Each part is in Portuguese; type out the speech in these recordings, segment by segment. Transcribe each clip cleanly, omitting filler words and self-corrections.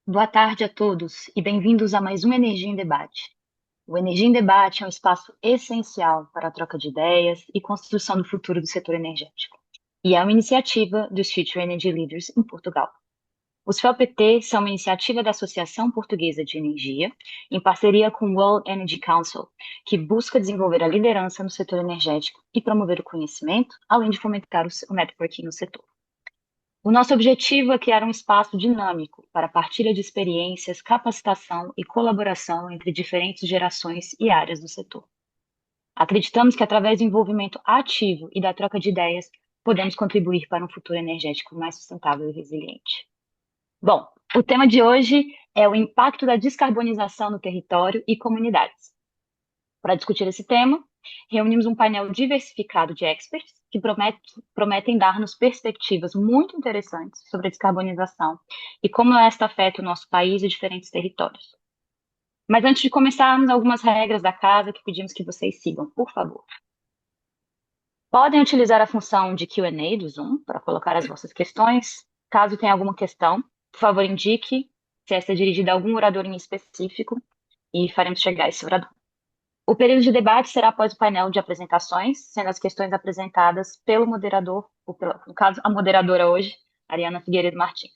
Boa tarde a todos e bem-vindos a mais um Energia em Debate. O Energia em Debate é um espaço essencial para a troca de ideias e construção do futuro do setor energético, e é uma iniciativa dos Future Energy Leaders em Portugal. Os FELPT são uma iniciativa da Associação Portuguesa de Energia, em parceria com o World Energy Council, que busca desenvolver a liderança no setor energético e promover o conhecimento, além de fomentar o networking no setor. O nosso objetivo é criar um espaço dinâmico para partilha de experiências, capacitação e colaboração entre diferentes gerações e áreas do setor. Acreditamos que, através do envolvimento ativo e da troca de ideias, podemos contribuir para um futuro energético mais sustentável e resiliente. Bom, o tema de hoje é o impacto da descarbonização no território e comunidades. Para discutir esse tema, reunimos um painel diversificado de experts que prometem dar-nos perspectivas muito interessantes sobre a descarbonização e como esta afeta o nosso país e diferentes territórios. Mas antes de começarmos, algumas regras da casa que pedimos que vocês sigam, por favor. Podem utilizar a função de Q&A do Zoom para colocar as vossas questões. Caso tenha alguma questão, por favor, indique se esta é dirigida a algum orador em específico e faremos chegar a esse orador. O período de debate será após o painel de apresentações, sendo as questões apresentadas pelo moderador, no caso, a moderadora hoje, Ariana Figueiredo Martins.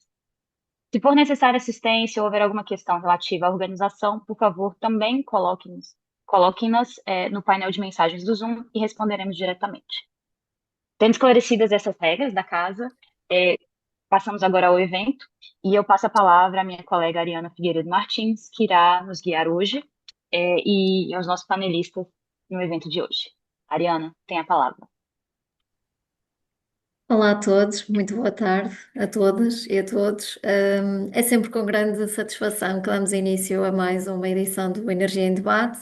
Se for necessária assistência ou houver alguma questão relativa à organização, por favor, também coloquem-nas no painel de mensagens do Zoom e responderemos diretamente. Tendo esclarecidas essas regras da casa, passamos agora ao evento e eu passo a palavra à minha colega Ariana Figueiredo Martins, que irá nos guiar hoje e aos nossos panelistas no evento de hoje. Ariana, tem a palavra. Olá a todos, muito boa tarde a todas e a todos. É sempre com grande satisfação que damos início a mais uma edição do Energia em Debate,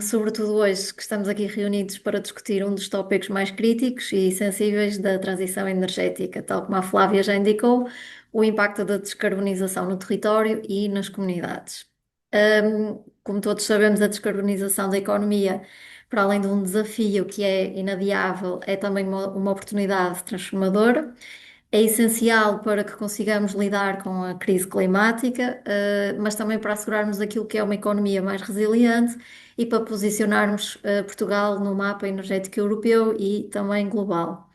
sobretudo hoje que estamos aqui reunidos para discutir um dos tópicos mais críticos e sensíveis da transição energética, tal como a Flávia já indicou, o impacto da descarbonização no território e nas comunidades. Como todos sabemos, a descarbonização da economia, para além de um desafio que é inadiável, é também uma oportunidade transformadora. É essencial para que consigamos lidar com a crise climática, mas também para assegurarmos aquilo que é uma economia mais resiliente e para posicionarmos, Portugal no mapa energético europeu e também global.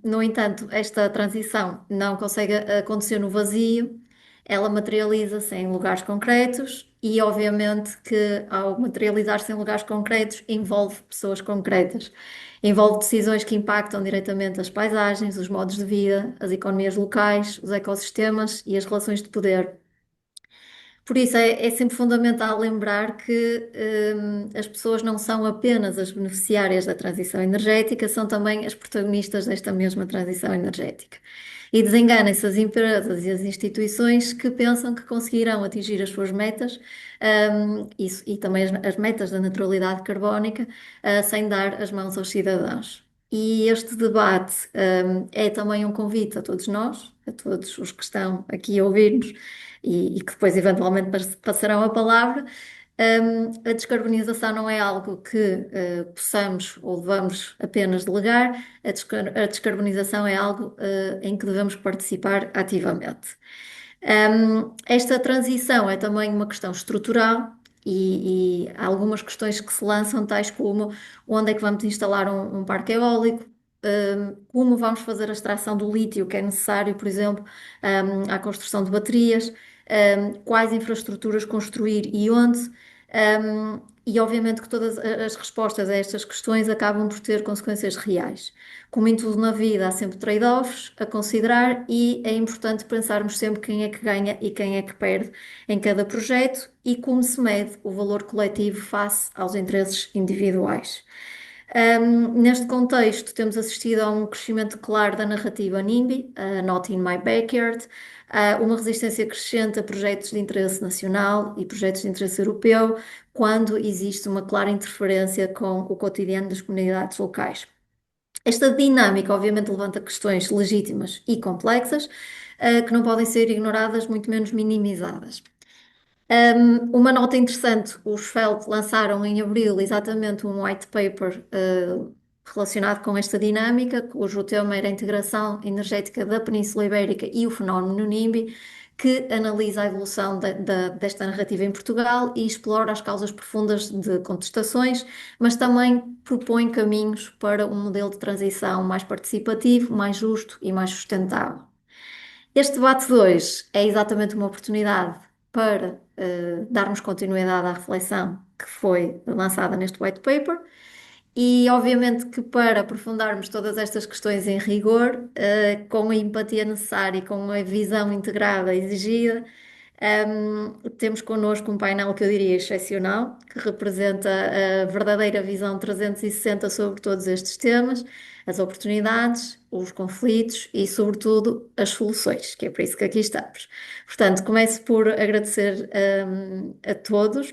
No entanto, esta transição não consegue acontecer no vazio, ela materializa-se em lugares concretos e, obviamente, que ao materializar-se em lugares concretos, envolve pessoas concretas, envolve decisões que impactam diretamente as paisagens, os modos de vida, as economias locais, os ecossistemas e as relações de poder. Por isso é sempre fundamental lembrar que as pessoas não são apenas as beneficiárias da transição energética, são também as protagonistas desta mesma transição energética. E desenganem-se as empresas e as instituições que pensam que conseguirão atingir as suas metas, e também as metas da neutralidade carbónica, sem dar as mãos aos cidadãos. E este debate, é também um convite a todos nós, a todos os que estão aqui a ouvir-nos e que depois eventualmente passarão a palavra. A descarbonização não é algo que possamos ou devamos apenas delegar, a descarbonização é algo em que devemos participar ativamente. Esta transição é também uma questão estrutural e há algumas questões que se lançam, tais como onde é que vamos instalar um parque eólico, como vamos fazer a extração do lítio que é necessário, por exemplo, à construção de baterias, quais infraestruturas construir e onde. E obviamente que todas as respostas a estas questões acabam por ter consequências reais. Como em tudo na vida, há sempre trade-offs a considerar e é importante pensarmos sempre quem é que ganha e quem é que perde em cada projeto e como se mede o valor coletivo face aos interesses individuais. Neste contexto, temos assistido a um crescimento claro da narrativa NIMBY, Not in My Backyard, uma resistência crescente a projetos de interesse nacional e projetos de interesse europeu, quando existe uma clara interferência com o cotidiano das comunidades locais. Esta dinâmica, obviamente, levanta questões legítimas e complexas, que não podem ser ignoradas, muito menos minimizadas. Uma nota interessante, os Felt lançaram em abril exatamente um white paper relacionado com esta dinâmica, cujo tema era a integração energética da Península Ibérica e o fenómeno NIMBY, que analisa a evolução desta narrativa em Portugal e explora as causas profundas de contestações, mas também propõe caminhos para um modelo de transição mais participativo, mais justo e mais sustentável. Este debate de hoje é exatamente uma oportunidade para darmos continuidade à reflexão que foi lançada neste white paper e, obviamente, que para aprofundarmos todas estas questões em rigor, com a empatia necessária e com a visão integrada exigida, temos connosco um painel que eu diria excepcional, que representa a verdadeira visão 360 sobre todos estes temas, as oportunidades, os conflitos e, sobretudo, as soluções, que é por isso que aqui estamos. Portanto, começo por agradecer, a todos,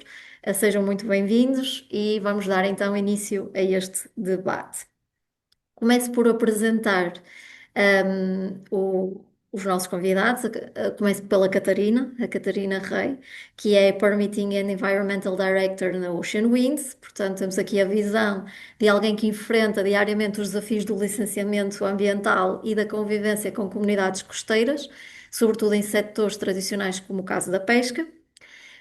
sejam muito bem-vindos e vamos dar então início a este debate. Começo por apresentar os nossos convidados. Começo pela Catarina, a Catarina Rei, que é Permitting and Environmental Director na Ocean Winds. Portanto, temos aqui a visão de alguém que enfrenta diariamente os desafios do licenciamento ambiental e da convivência com comunidades costeiras, sobretudo em setores tradicionais como o caso da pesca.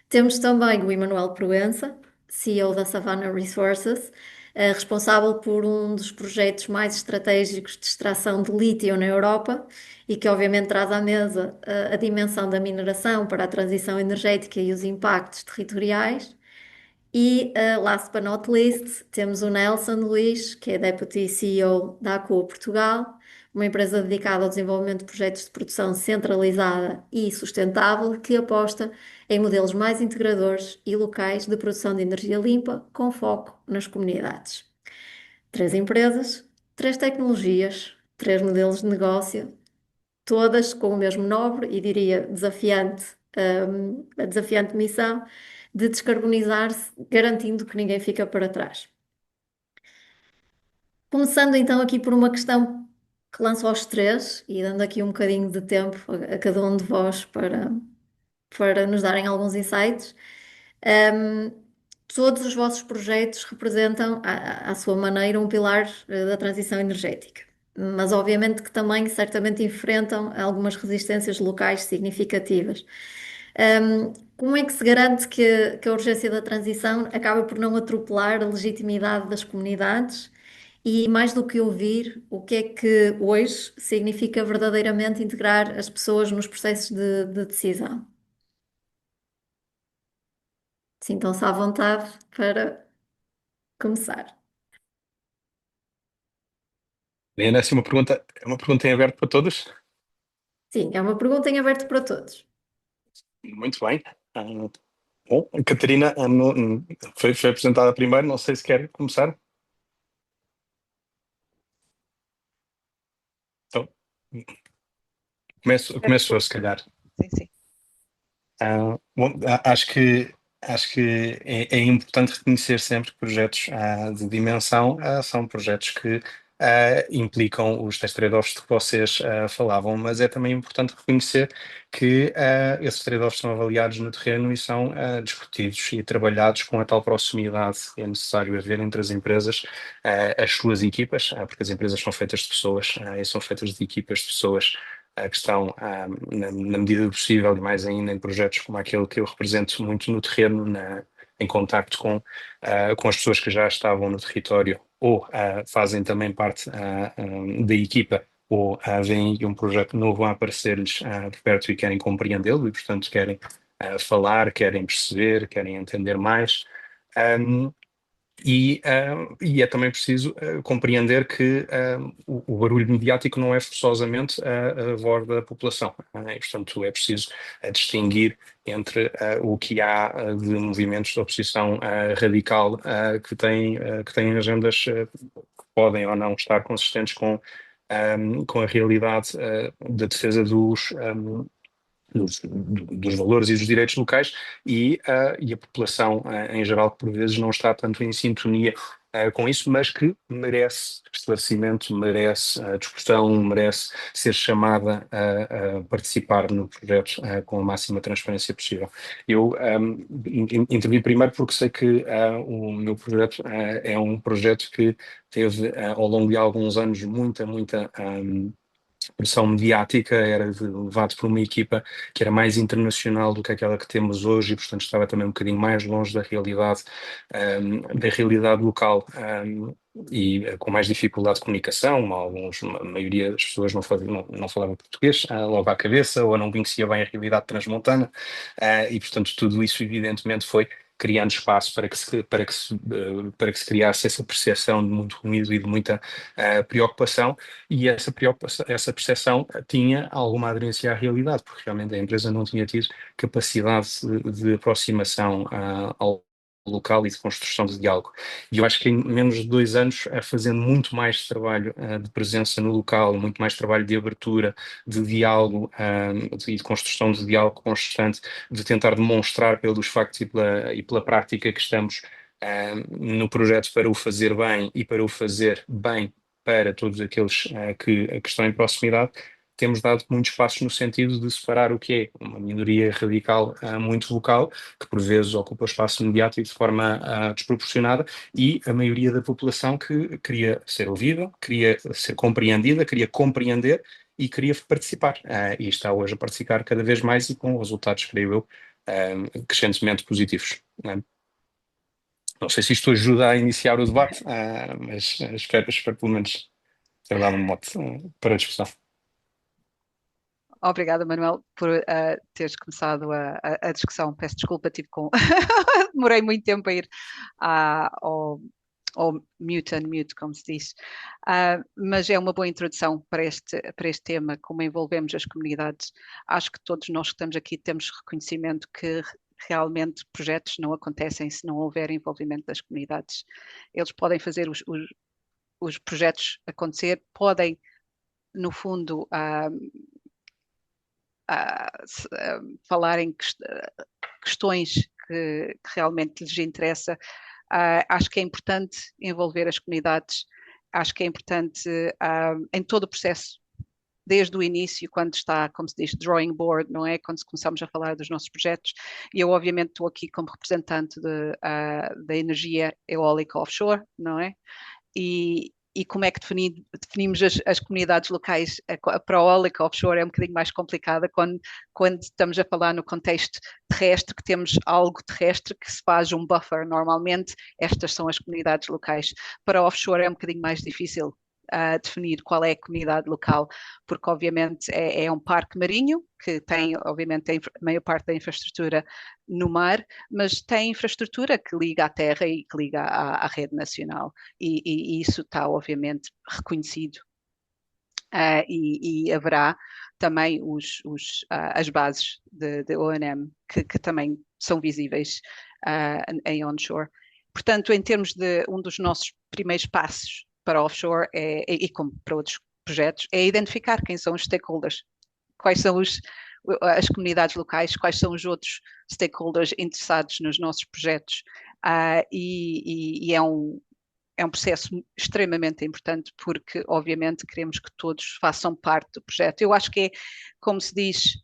Temos também o Emanuel Proença, CEO da Savannah Resources, responsável por um dos projetos mais estratégicos de extração de lítio na Europa e que obviamente traz à mesa a dimensão da mineração para a transição energética e os impactos territoriais. E, last but not least, temos o Nelson Luís, que é Deputy CEO da ACU Portugal, uma empresa dedicada ao desenvolvimento de projetos de produção centralizada e sustentável, que aposta em modelos mais integradores e locais de produção de energia limpa, com foco nas comunidades. Três empresas, três tecnologias, três modelos de negócio, todas com o mesmo nobre e diria desafiante, a desafiante missão de descarbonizar-se, garantindo que ninguém fica para trás. Começando então aqui por uma questão que lanço aos três e dando aqui um bocadinho de tempo a cada um de vós para nos darem alguns insights. Um, Todos os vossos projetos representam, à sua maneira, um pilar da transição energética, mas obviamente que também certamente enfrentam algumas resistências locais significativas. Como é que se garante que a urgência da transição acaba por não atropelar a legitimidade das comunidades? E mais do que ouvir, o que é que hoje significa verdadeiramente integrar as pessoas nos processos de decisão? Sintam-se à vontade para começar. Helena, essa é uma pergunta em aberto para todos. Sim, é uma pergunta em aberto para todos. Muito bem. Ah, bom, a Catarina foi apresentada primeiro, não sei se quer começar. Então, começo eu, se calhar. Sim, sim. Bom, acho que é importante reconhecer sempre que projetos de dimensão são projetos que implicam os tais trade-offs de que vocês falavam, mas é também importante reconhecer que esses trade-offs são avaliados no terreno e são discutidos e trabalhados com a tal proximidade que é necessário haver entre as empresas, as suas equipas, porque as empresas são feitas de pessoas e são feitas de equipas de pessoas que estão, na medida do possível, e mais ainda em projetos como aquele que eu represento muito no terreno, em contacto com as pessoas que já estavam no território ou fazem também parte da equipa ou veem um projeto novo a aparecer-lhes de perto e querem compreendê-lo e, portanto, querem falar, querem perceber, querem entender mais. Um, e é também preciso compreender que o barulho mediático não é forçosamente a voz da população. E, portanto, é preciso distinguir entre o que há de movimentos de oposição radical que têm agendas que podem ou não estar consistentes com a realidade da defesa dos valores e dos direitos locais e a população em geral que por vezes não está tanto em sintonia com isso, mas que merece esclarecimento, merece discussão, merece ser chamada a participar no projeto com a máxima transparência possível. Eu intervi primeiro porque sei que o meu projeto é um projeto que teve ao longo de alguns anos muita pressão mediática, era levado por uma equipa que era mais internacional do que aquela que temos hoje e, portanto, estava também um bocadinho mais longe da realidade local, e com mais dificuldade de comunicação. A maioria das pessoas não falava português, logo à cabeça, ou não conhecia bem a realidade transmontana, e, portanto, tudo isso, evidentemente, foi criando espaço para que se criasse essa percepção de muito ruído e de muita preocupação, e essa percepção tinha alguma aderência à realidade, porque realmente a empresa não tinha tido capacidade de aproximação ao local e de construção de diálogo. E eu acho que em menos de 2 anos, fazendo muito mais trabalho de presença no local, muito mais trabalho de abertura, de diálogo e de construção de diálogo constante, de tentar demonstrar pelos factos e pela prática que estamos no projeto para o fazer bem e para o fazer bem para todos aqueles que estão em proximidade, temos dado muitos passos no sentido de separar o que é uma minoria radical muito vocal, que por vezes ocupa espaço mediático de forma desproporcionada, e a maioria da população que queria ser ouvida, queria ser compreendida, queria compreender e queria participar. E está hoje a participar cada vez mais e com resultados, creio eu, crescentemente positivos. Não sei se isto ajuda a iniciar o debate, mas espero pelo menos ter dado um mote para a discussão. Obrigada, Manuel, por teres começado a discussão. Peço desculpa, demorei muito tempo a ir ao mute, unmute, como se diz. Mas é uma boa introdução para este tema, como envolvemos as comunidades. Acho que todos nós que estamos aqui temos reconhecimento que realmente projetos não acontecem se não houver envolvimento das comunidades. Eles podem fazer os projetos acontecer, podem, no fundo, falar em questões que realmente lhes interessa. Acho que é importante envolver as comunidades, acho que é importante em todo o processo, desde o início, quando está, como se diz, drawing board, não é? Quando começamos a falar dos nossos projetos. E eu, obviamente, estou aqui como representante da energia eólica offshore, não é? E como é que definimos as comunidades locais? Para a eólica offshore é um bocadinho mais complicada quando estamos a falar no contexto terrestre, que temos algo terrestre que se faz um buffer. Normalmente, estas são as comunidades locais. Para a offshore é um bocadinho mais difícil definir qual é a comunidade local, porque obviamente é um parque marinho que tem, obviamente, a maior parte da infraestrutura no mar, mas tem infraestrutura que liga à terra e que liga à rede nacional, e isso está obviamente reconhecido. E haverá também as bases de O&M que também são visíveis em onshore. Portanto, em termos de um dos nossos primeiros passos para offshore, e como para outros projetos, é identificar quem são os stakeholders, quais são as comunidades locais, quais são os outros stakeholders interessados nos nossos projetos. E é um processo extremamente importante, porque obviamente queremos que todos façam parte do projeto. Eu acho que é, como se diz,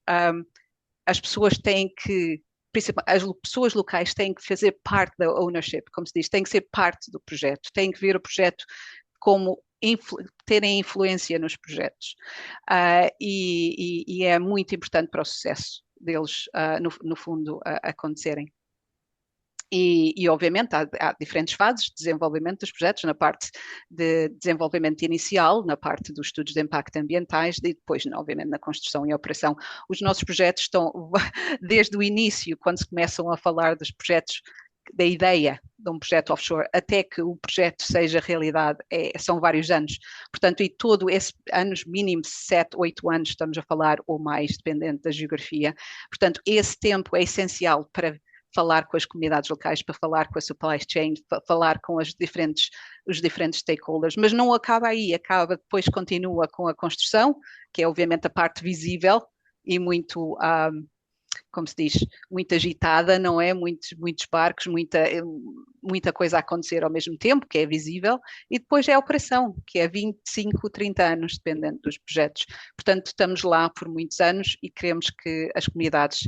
as pessoas têm que, as pessoas locais têm que fazer parte da ownership, como se diz, têm que ser parte do projeto, têm que ver o projeto como terem influência nos projetos. E é muito importante para o sucesso deles, no fundo, acontecerem. E obviamente, há diferentes fases de desenvolvimento dos projetos, na parte de desenvolvimento inicial, na parte dos estudos de impacto ambientais e depois, obviamente, na construção e operação. Os nossos projetos estão, desde o início, quando se começam a falar dos projetos, da ideia de um projeto offshore, até que o projeto seja realidade, são vários anos. Portanto, e todo esse anos, mínimo 7, 8 anos, estamos a falar, ou mais, dependendo da geografia. Portanto, esse tempo é essencial para falar com as comunidades locais, para falar com a supply chain, para falar com os diferentes stakeholders, mas não acaba aí, depois continua com a construção, que é obviamente a parte visível e muito, como se diz, muito agitada, não é? Muitos barcos, muita coisa a acontecer ao mesmo tempo, que é visível, e depois é a operação, que é 25, 30 anos, dependendo dos projetos. Portanto, estamos lá por muitos anos e queremos que as comunidades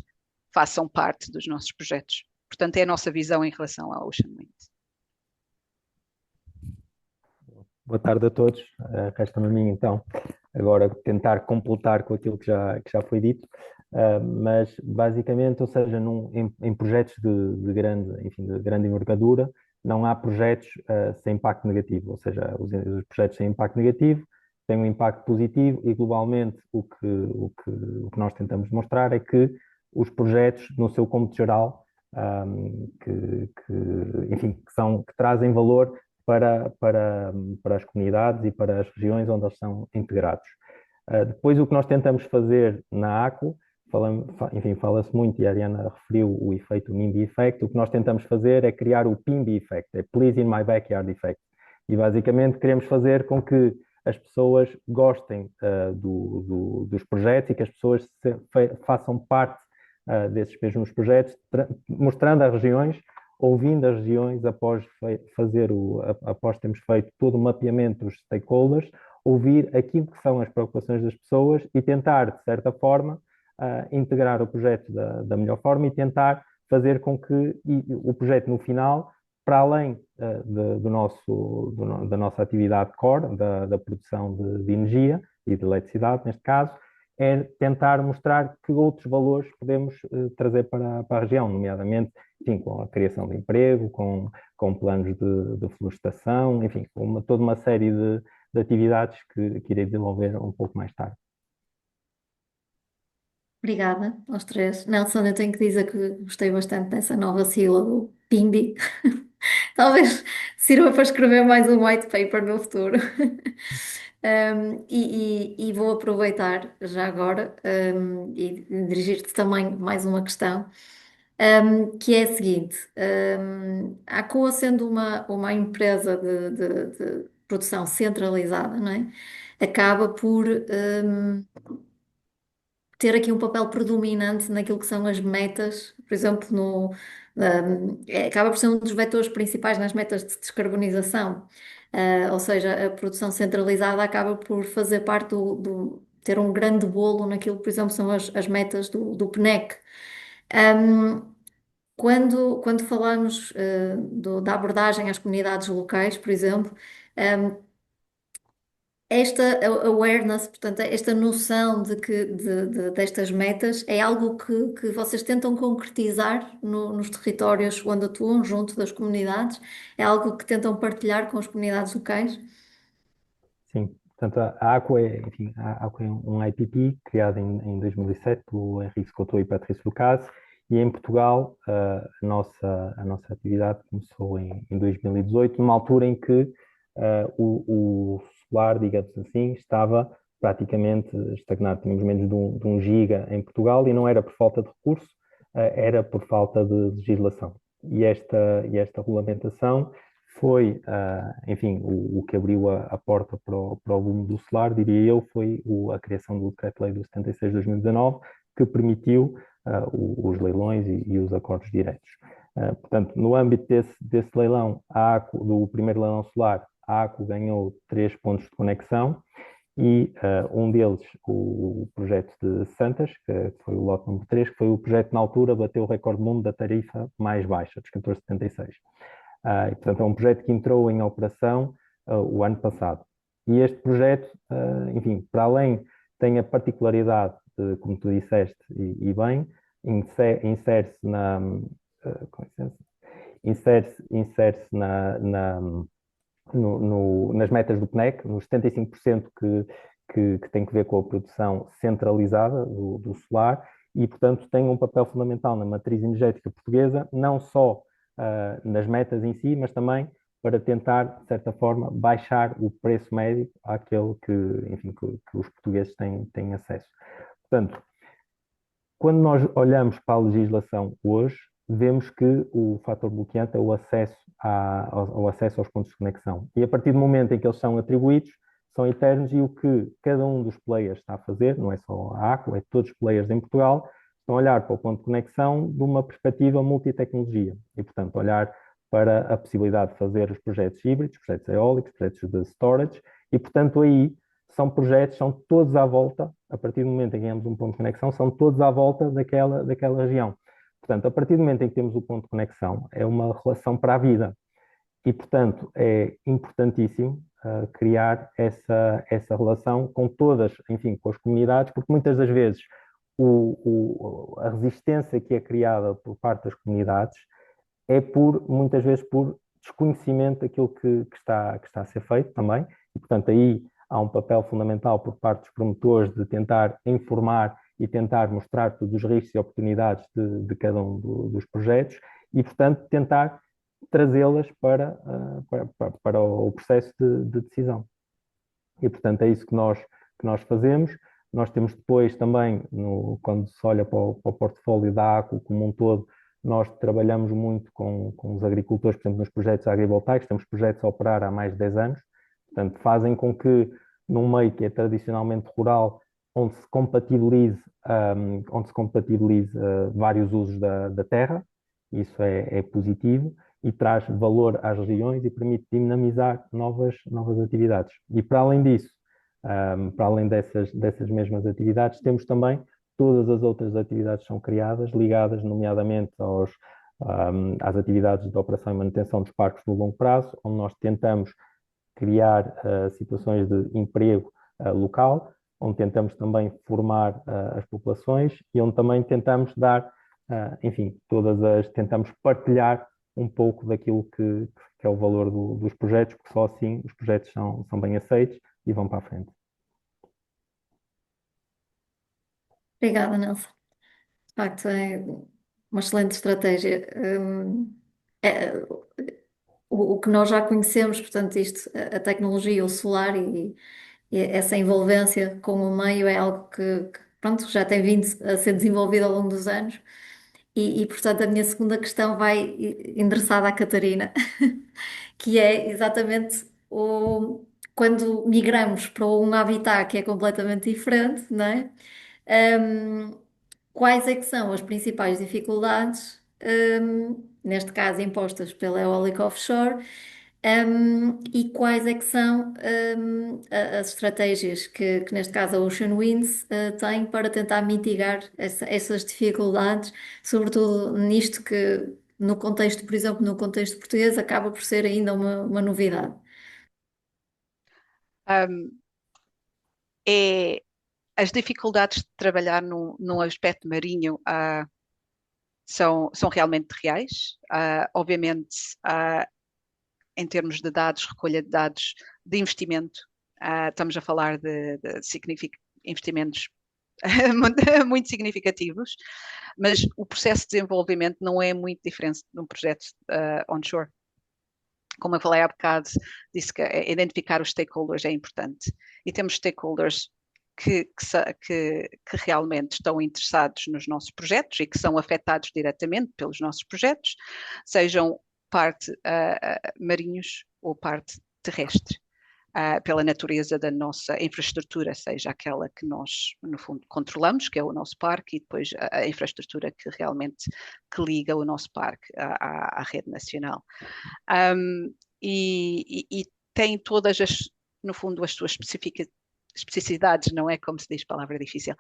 façam parte dos nossos projetos. Portanto, é a nossa visão em relação ao Ocean Wind. Boa tarde a todos. Resta-me a mim, então, agora tentar completar com aquilo que já foi dito, mas basicamente, ou seja, em projetos de grande, enfim, de grande envergadura, não há projetos sem impacto negativo, ou seja, os projetos sem impacto negativo têm um impacto positivo e globalmente o que nós tentamos mostrar é que os projetos, no seu cômputo geral, enfim, que trazem valor para as comunidades e para as regiões onde eles são integrados. Depois, o que nós tentamos fazer na ACO, enfim, fala-se muito, e a Ariana referiu o efeito NIMBY Effect, o que nós tentamos fazer é criar o PIMBY Effect, é Please in My Backyard Effect. E basicamente queremos fazer com que as pessoas gostem dos projetos e que as pessoas façam parte desses mesmos projetos, mostrando às regiões, ouvindo as regiões após termos feito todo o mapeamento dos stakeholders, ouvir aquilo que são as preocupações das pessoas e tentar, de certa forma, integrar o projeto da melhor forma e tentar fazer com que o projeto no final, para além da nossa atividade core, da produção de energia e de eletricidade, neste caso, é tentar mostrar que outros valores podemos trazer para a região, nomeadamente, enfim, com a criação de emprego, com planos de florestação, enfim, com toda uma série de atividades que irei desenvolver um pouco mais tarde. Obrigada aos três. Nelson, eu tenho que dizer que gostei bastante dessa nova sigla do PIMBY. Talvez sirva para escrever mais um white paper no futuro. E vou aproveitar já agora e dirigir-te também mais uma questão, que é a seguinte: a ACOA sendo uma empresa de produção centralizada, não é? Acaba por ter aqui um papel predominante naquilo que são as metas, por exemplo, acaba por ser um dos vetores principais nas metas de descarbonização. Ou seja, a produção centralizada acaba por fazer parte ter um grande bolo naquilo que, por exemplo, são as metas do PNEC. Um, quando falamos da abordagem às comunidades locais, por exemplo, esta awareness, portanto, esta noção destas metas é algo que vocês tentam concretizar nos territórios onde atuam, junto das comunidades? É algo que tentam partilhar com as comunidades locais? Sim, portanto, a ACO enfim, a ACO é um IPP criado em 2007 pelo Henrique Couto e Patrício Lucas, e em Portugal a nossa atividade começou em 2018, numa altura em que o solar, digamos assim, estava praticamente estagnado. Tínhamos menos de um giga em Portugal e não era por falta de recurso, era por falta de legislação. E esta regulamentação foi, enfim, o que abriu a porta para o boom do solar, diria eu, foi a criação do Decreto-Lei do 76 de 2019, que permitiu os leilões e os acordos diretos. Portanto, no âmbito desse leilão, do primeiro leilão solar, a ACO ganhou 3 pontos de conexão e um deles, o projeto de Santas, que foi o lote número 3, que foi o projeto que na altura bateu o recorde mundo da tarifa mais baixa, dos 14,76. E, portanto, é um projeto que entrou em operação o ano passado. E este projeto, enfim, para além, tem a particularidade, como tu disseste, e bem, insere-se nas metas do PNEC, nos 75% que tem que ver com a produção centralizada do solar, e, portanto, tem um papel fundamental na matriz energética portuguesa, não só nas metas em si, mas também para tentar, de certa forma, baixar o preço médio àquele enfim, que os portugueses têm acesso. Portanto, quando nós olhamos para a legislação hoje, vemos que o fator bloqueante é o acesso aos pontos de conexão. E a partir do momento em que eles são atribuídos, são eternos, e o que cada um dos players está a fazer, não é só a ACO, é todos os players em Portugal, estão a olhar para o ponto de conexão de uma perspectiva multitecnologia e, portanto, olhar para a possibilidade de fazer os projetos híbridos, projetos eólicos, projetos de storage, e, portanto, aí são projetos, são todos à volta, a partir do momento em que temos um ponto de conexão, são todos à volta daquela região. Portanto, a partir do momento em que temos o ponto de conexão, é uma relação para a vida. E, portanto, é importantíssimo criar essa relação com todas, enfim, com as comunidades, porque muitas das vezes a resistência que é criada por parte das comunidades é muitas vezes por desconhecimento daquilo que está a ser feito também, e portanto aí há um papel fundamental por parte dos promotores de tentar informar e tentar mostrar todos os riscos e oportunidades de cada um dos projetos e, portanto, tentar trazê-las para o processo de decisão. E, portanto, é isso que nós fazemos. Nós temos depois também, quando se olha para o portfólio da ACO como um todo, nós trabalhamos muito com os agricultores, por exemplo, nos projetos agrivoltaicos, temos projetos a operar há mais de 10 anos, portanto, fazem com que, num meio que é tradicionalmente rural, onde se compatibilize vários usos da terra, isso é positivo, e traz valor às regiões e permite dinamizar novas atividades. E para além disso, para além dessas mesmas atividades, temos também todas as outras atividades que são criadas, ligadas nomeadamente às atividades de operação e manutenção dos parques no longo prazo, onde nós tentamos criar situações de emprego local, onde tentamos também formar as populações e onde também tentamos dar, enfim, tentamos partilhar um pouco daquilo que é o valor dos projetos, porque só assim os projetos são bem aceitos e vão para a frente. Obrigada, Nelson. De facto, é uma excelente estratégia. É, o que nós já conhecemos, portanto, a tecnologia, o solar e essa envolvência com o meio é algo pronto, já tem vindo a ser desenvolvido ao longo dos anos. Portanto, a minha segunda questão vai endereçada à Catarina, que é exatamente quando migramos para um habitat que é completamente diferente, não é? Um, Quais é que são as principais dificuldades, neste caso impostas pela eólica offshore, e quais é que são, as estratégias que neste caso a Ocean Winds, tem para tentar mitigar essas dificuldades, sobretudo nisto que no contexto, por exemplo, no contexto português, acaba por ser ainda uma novidade. Um, as dificuldades de trabalhar num aspecto marinho são realmente reais. Obviamente, em termos de dados, recolha de dados de investimento, estamos a falar de investimentos muito significativos, mas o processo de desenvolvimento não é muito diferente de um projeto onshore. Como eu falei há bocado, disse que identificar os stakeholders é importante. E temos stakeholders que realmente estão interessados nos nossos projetos e que são afetados diretamente pelos nossos projetos, sejam parte marinhos ou parte terrestre, pela natureza da nossa infraestrutura, seja aquela que nós, no fundo, controlamos, que é o nosso parque, e depois a infraestrutura que realmente liga o nosso parque à rede nacional. E tem todas no fundo, as suas especificidades, não é como se diz, palavra difícil,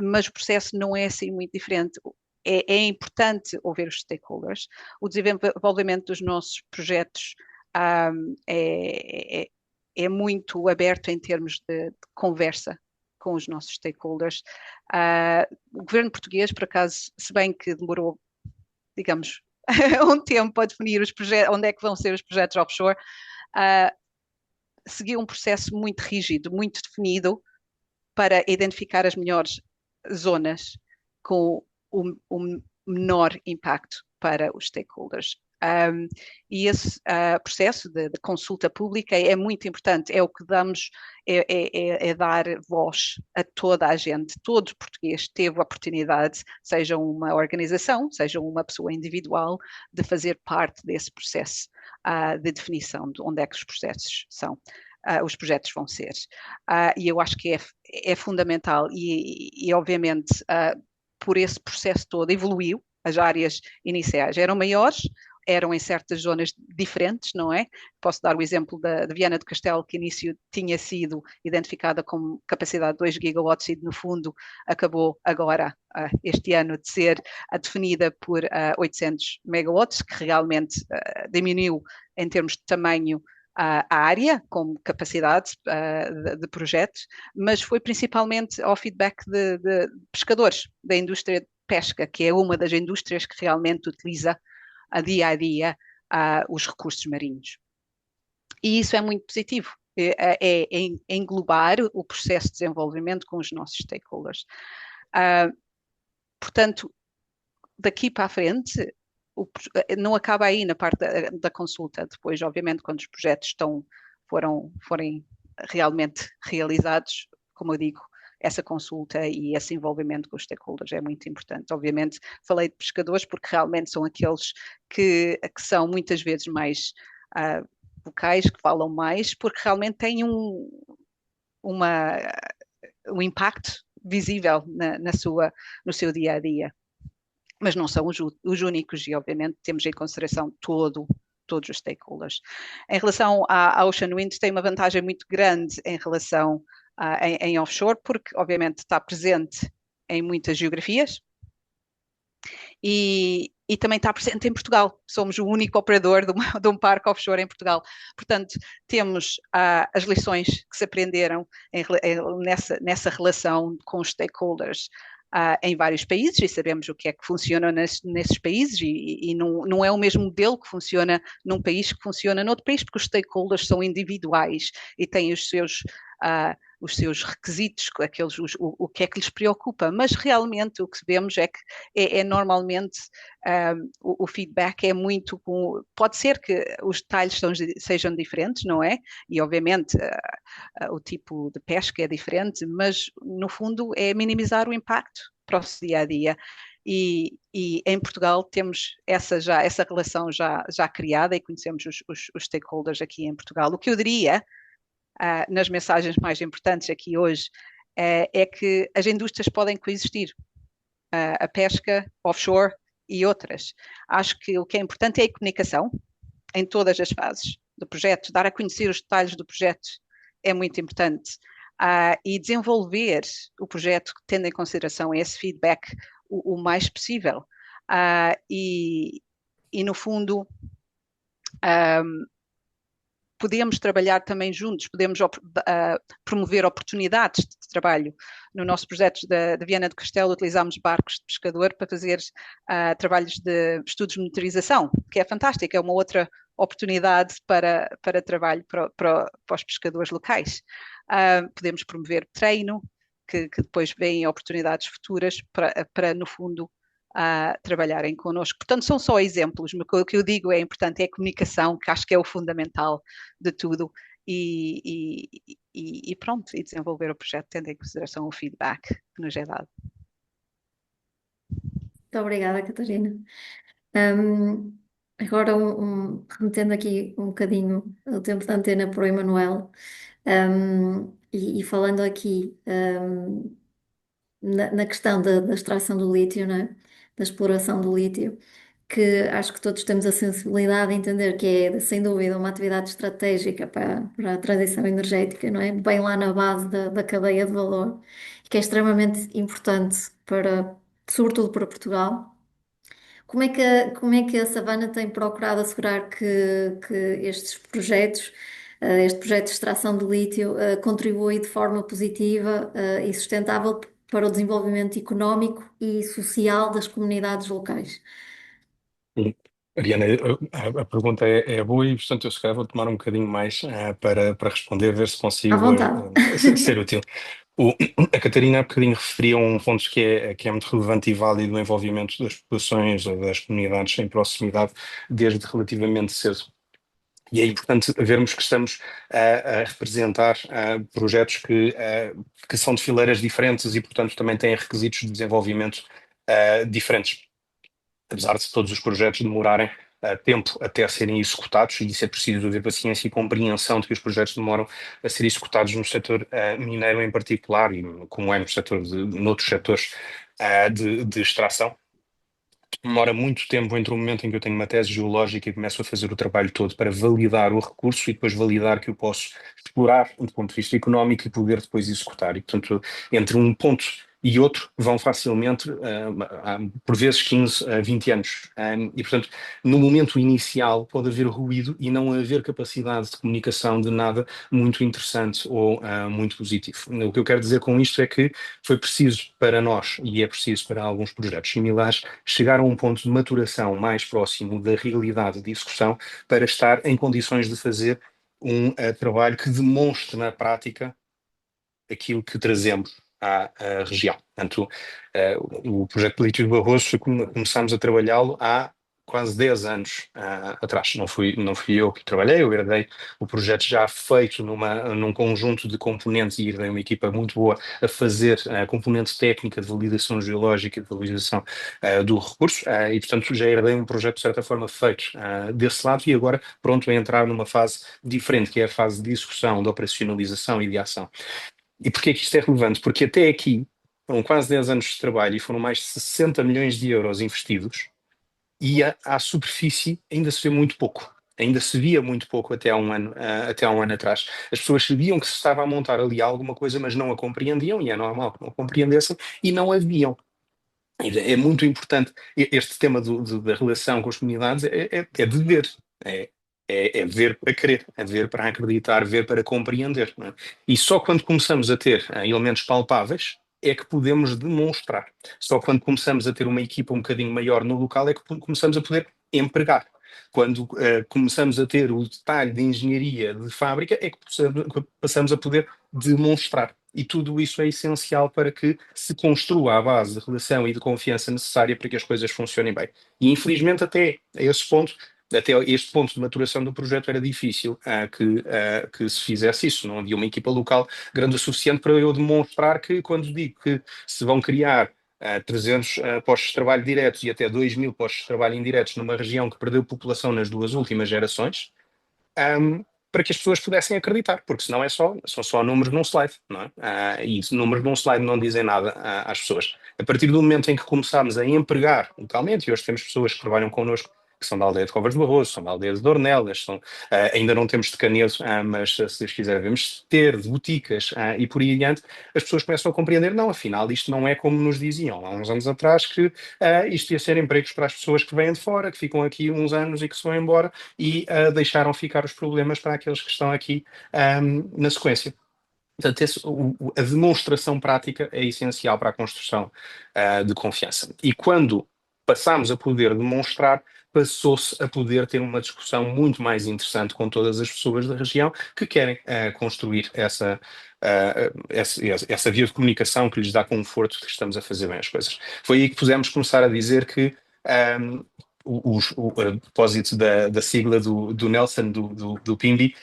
mas o processo não é assim muito diferente. É importante ouvir os stakeholders. O desenvolvimento dos nossos projetos é muito aberto em termos de conversa com os nossos stakeholders. O governo português, por acaso, se bem que demorou, digamos, um tempo a definir os projetos, onde é que vão ser os projetos offshore, seguiu um processo muito rígido, muito definido, para identificar as melhores zonas com o menor impacto para os stakeholders. E esse processo de consulta pública é muito importante, é o que damos, é dar voz a toda a gente, todo português teve a oportunidade, seja uma organização, seja uma pessoa individual, de fazer parte desse processo de definição de onde é que os processos são. Os projetos vão ser. E eu acho que é fundamental e obviamente, por esse processo todo evoluiu. As áreas iniciais eram maiores, eram em certas zonas diferentes, não é? Posso dar o exemplo da Viana do Castelo, que início tinha sido identificada como capacidade de 2 gigawatts e, no fundo, acabou agora, este ano, de ser definida por 800 megawatts, que realmente diminuiu em termos de tamanho à área, como capacidade de projetos, mas foi principalmente ao feedback de pescadores, da indústria de pesca, que é uma das indústrias que realmente utiliza dia a dia os recursos marinhos. E isso é muito positivo, é englobar o processo de desenvolvimento com os nossos stakeholders. Portanto, daqui para a frente, não acaba aí na parte da consulta. Depois, obviamente, quando os projetos forem realmente realizados, como eu digo, essa consulta e esse envolvimento com os stakeholders é muito importante. Obviamente, falei de pescadores porque realmente são aqueles que são muitas vezes mais vocais, que falam mais, porque realmente têm um impacto visível no seu dia a dia. Mas não são os únicos e, obviamente, temos em consideração todos os stakeholders. Em relação à Ocean Winds, tem uma vantagem muito grande em relação em offshore, porque, obviamente, está presente em muitas geografias e também está presente em Portugal. Somos o único operador de um parque offshore em Portugal. Portanto, temos as lições que se aprenderam nessa relação com os stakeholders em vários países, e sabemos o que é que funciona nesses países, e não é o mesmo modelo que funciona num país que funciona noutro país, porque os stakeholders são individuais e têm os seus requisitos, o que é que lhes preocupa, mas realmente o que vemos é que normalmente o feedback é muito, pode ser que os detalhes sejam diferentes, não é? E obviamente o tipo de pesca é diferente, mas no fundo é minimizar o impacto para o dia a dia. E em Portugal temos essa relação já criada e conhecemos os stakeholders aqui em Portugal. O que eu diria nas mensagens mais importantes aqui hoje é que as indústrias podem coexistir, a pesca offshore e outras. Acho que o que é importante é a comunicação em todas as fases do projeto, dar a conhecer os detalhes do projeto é muito importante, e desenvolver o projeto tendo em consideração esse feedback o mais possível, e no fundo podemos trabalhar também juntos, podemos promover oportunidades de trabalho. No nosso projeto da Viana do Castelo utilizámos barcos de pescador para fazer trabalhos de estudos de monitorização, que é fantástico, é uma outra oportunidade para trabalho para os pescadores locais. Podemos promover treino, que depois vêm oportunidades futuras para no fundo, trabalharem connosco. Portanto, são só exemplos, mas o que eu digo é importante, é a comunicação, que acho que é o fundamental de tudo, e pronto, e desenvolver o projeto tendo em consideração o feedback que nos é dado. Muito obrigada, Catarina. Agora, remetendo aqui um bocadinho o tempo da antena para o Emanuel, e falando aqui na questão da extração do lítio, não é? Da exploração do lítio, que acho que todos temos a sensibilidade de entender que é, sem dúvida, uma atividade estratégica para a transição energética, não é? Bem lá na base da cadeia de valor, e que é extremamente importante sobretudo para Portugal. Como é que a Savana tem procurado assegurar que estes projetos, este projeto de extração de lítio, contribui de forma positiva, e sustentável para o desenvolvimento económico e social das comunidades locais? Ariana, a pergunta é boa e, portanto, eu se calhar vou tomar um bocadinho mais para responder, ver se À consigo vontade. ser útil. A Catarina há bocadinho referiu um ponto que é muito relevante e válido, o envolvimento das populações ou das comunidades em proximidade desde relativamente cedo. E é importante vermos que estamos a representar projetos que são de fileiras diferentes e, portanto, também têm requisitos de desenvolvimento diferentes. Apesar de todos os projetos demorarem tempo até serem executados, e isso é preciso haver paciência e compreensão de que os projetos demoram a ser executados no setor mineiro em particular, e como é noutros setores de extração. Demora muito tempo entre o momento em que eu tenho uma tese geológica e começo a fazer o trabalho todo para validar o recurso e depois validar que eu posso explorar do ponto de vista económico e poder depois executar. E, portanto, entre um ponto e outro vão facilmente, por vezes 15 a 20 anos. E, portanto, no momento inicial pode haver ruído e não haver capacidade de comunicação de nada muito interessante ou muito positivo. O que eu quero dizer com isto é que foi preciso para nós, e é preciso para alguns projetos similares, chegar a um ponto de maturação mais próximo da realidade de execução para estar em condições de fazer um trabalho que demonstre na prática aquilo que trazemos à região. Portanto, o projeto político do Barroso começámos a trabalhá-lo há quase 10 anos atrás. Não fui eu que trabalhei, eu herdei o projeto já feito num conjunto de componentes e herdei uma equipa muito boa a fazer a componente técnica de validação geológica e de validação do recurso e, portanto, já herdei um projeto de certa forma feito desse lado e agora pronto a entrar numa fase diferente, que é a fase de execução, de operacionalização e de ação. E porquê é que isto é relevante? Porque até aqui foram quase 10 anos de trabalho e foram mais de 60 milhões de euros investidos e à superfície ainda se vê muito pouco. Ainda se via muito pouco até há um ano atrás. As pessoas sabiam que se estava a montar ali alguma coisa, mas não a compreendiam, e é normal que não a compreendessem, e não haviam. É muito importante este tema da relação com as comunidades, é de ver, é ver para querer, é ver para acreditar, ver para compreender, não é? E só quando começamos a ter elementos palpáveis é que podemos demonstrar. Só quando começamos a ter uma equipa um bocadinho maior no local é que começamos a poder empregar. Quando começamos a ter o detalhe de engenharia de fábrica é que passamos a poder demonstrar. E tudo isso é essencial para que se construa a base de relação e de confiança necessária para que as coisas funcionem bem. E infelizmente até este ponto de maturação do projeto era difícil que se fizesse isso. Não havia uma equipa local grande o suficiente para eu demonstrar que quando digo que se vão criar 300 postos de trabalho diretos e até 2.000 postos de trabalho indiretos numa região que perdeu população nas duas últimas gerações, para que as pessoas pudessem acreditar, porque senão são só números num slide, não é? E números num slide não dizem nada às pessoas. A partir do momento em que começámos a empregar localmente, e hoje temos pessoas que trabalham connosco que são da aldeia de Covas do Barroso, são da aldeia de Dornelas, ainda não temos de Canedo, mas se Deus quiser devemos ter, de Boticas e por aí adiante, as pessoas começam a compreender, não, afinal isto não é como nos diziam há uns anos atrás, que isto ia ser empregos para as pessoas que vêm de fora, que ficam aqui uns anos e que se vão embora, e deixaram ficar os problemas para aqueles que estão aqui na sequência. Portanto, a demonstração prática é essencial para a construção de confiança. E quando passamos a poder demonstrar, passou-se a poder ter uma discussão muito mais interessante com todas as pessoas da região que querem construir essa via de comunicação que lhes dá conforto de que estamos a fazer bem as coisas. Foi aí que pudemos começar a dizer que a propósito da sigla do Nelson, do PIMBI,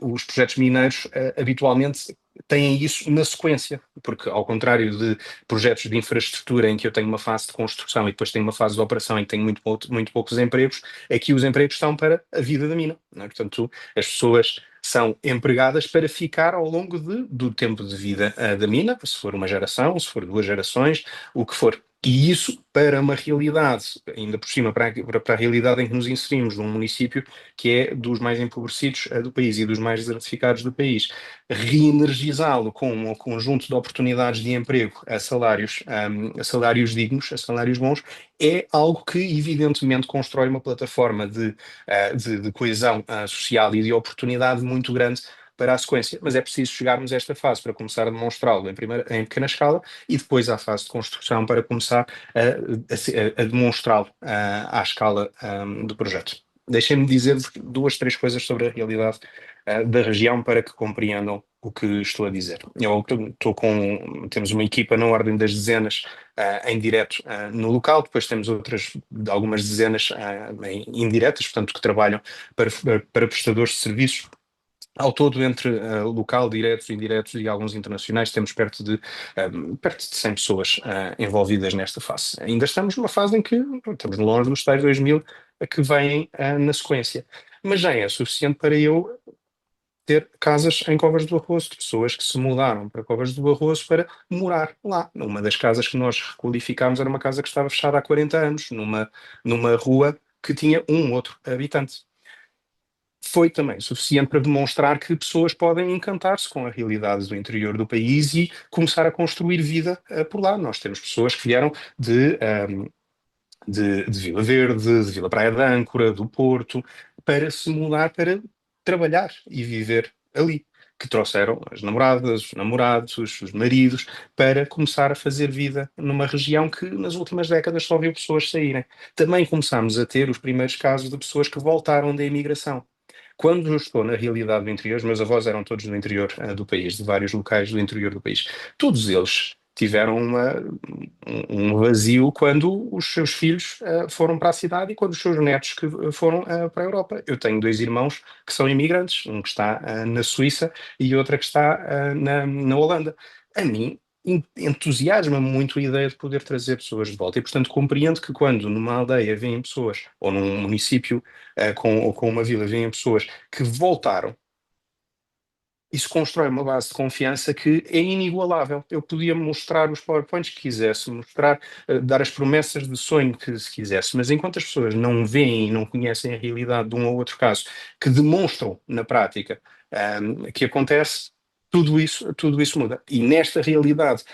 os projetos mineiros habitualmente têm isso na sequência, porque ao contrário de projetos de infraestrutura em que eu tenho uma fase de construção e depois tenho uma fase de operação em que tenho muito poucos empregos, aqui os empregos estão para a vida da mina, não é? Portanto, as pessoas são empregadas para ficar ao longo do tempo de vida da mina, se for uma geração, se for 2 gerações, o que for. E isso para uma realidade, ainda por cima para a realidade em que nos inserimos, num município que é dos mais empobrecidos do país e dos mais desertificados do país. Reenergizá-lo com um conjunto de oportunidades de emprego a salários dignos, a salários bons, é algo que evidentemente constrói uma plataforma de coesão social e de oportunidade muito grande para a sequência, mas é preciso chegarmos a esta fase para começar a demonstrá-lo em pequena escala e depois à fase de construção para começar a demonstrá-lo à escala do projeto. Deixem-me dizer 2, 3 coisas sobre a realidade da região para que compreendam o que estou a dizer. Temos uma equipa na ordem das dezenas em direto no local, depois temos algumas dezenas em indiretas, portanto que trabalham para prestadores de serviços. Ao todo, entre local, diretos, indiretos e alguns internacionais, temos perto de 100 pessoas envolvidas nesta fase. Ainda estamos numa fase em que estamos longe dos tais 2.000 que vêm na sequência. Mas já é suficiente para eu ter casas em Covas do Barroso, de pessoas que se mudaram para Covas do Barroso para morar lá. Uma das casas que nós requalificámos era uma casa que estava fechada há 40 anos, numa rua que tinha um outro habitante. foi também suficiente para demonstrar que pessoas podem encantar-se com a realidade do interior do país e começar a construir vida por lá. Nós temos pessoas que vieram de Vila Verde, de Vila Praia de Âncora, do Porto, para se mudar para trabalhar e viver ali. Que trouxeram as namoradas, os namorados, os maridos, para começar a fazer vida numa região que nas últimas décadas só viu pessoas saírem. Também começámos a ter os primeiros casos de pessoas que voltaram da imigração. Quando eu estou na realidade do interior, os meus avós eram todos do interior do país, de vários locais do interior do país. Todos eles tiveram um vazio quando os seus filhos foram para a cidade e quando os seus netos que foram para a Europa. Eu tenho dois irmãos que são imigrantes, um que está na Suíça e outra que está na Holanda. A mim entusiasma-me muito a ideia de poder trazer pessoas de volta e, portanto, compreendo que quando numa aldeia vêm pessoas, ou num município ou com uma vila vêm pessoas que voltaram, isso constrói uma base de confiança que é inigualável. Eu podia mostrar os PowerPoints que quisesse, mostrar, dar as promessas de sonho que se quisesse, mas enquanto as pessoas não veem e não conhecem a realidade de um ou outro caso, que demonstram na prática que acontece, tudo isso muda. E nesta realidade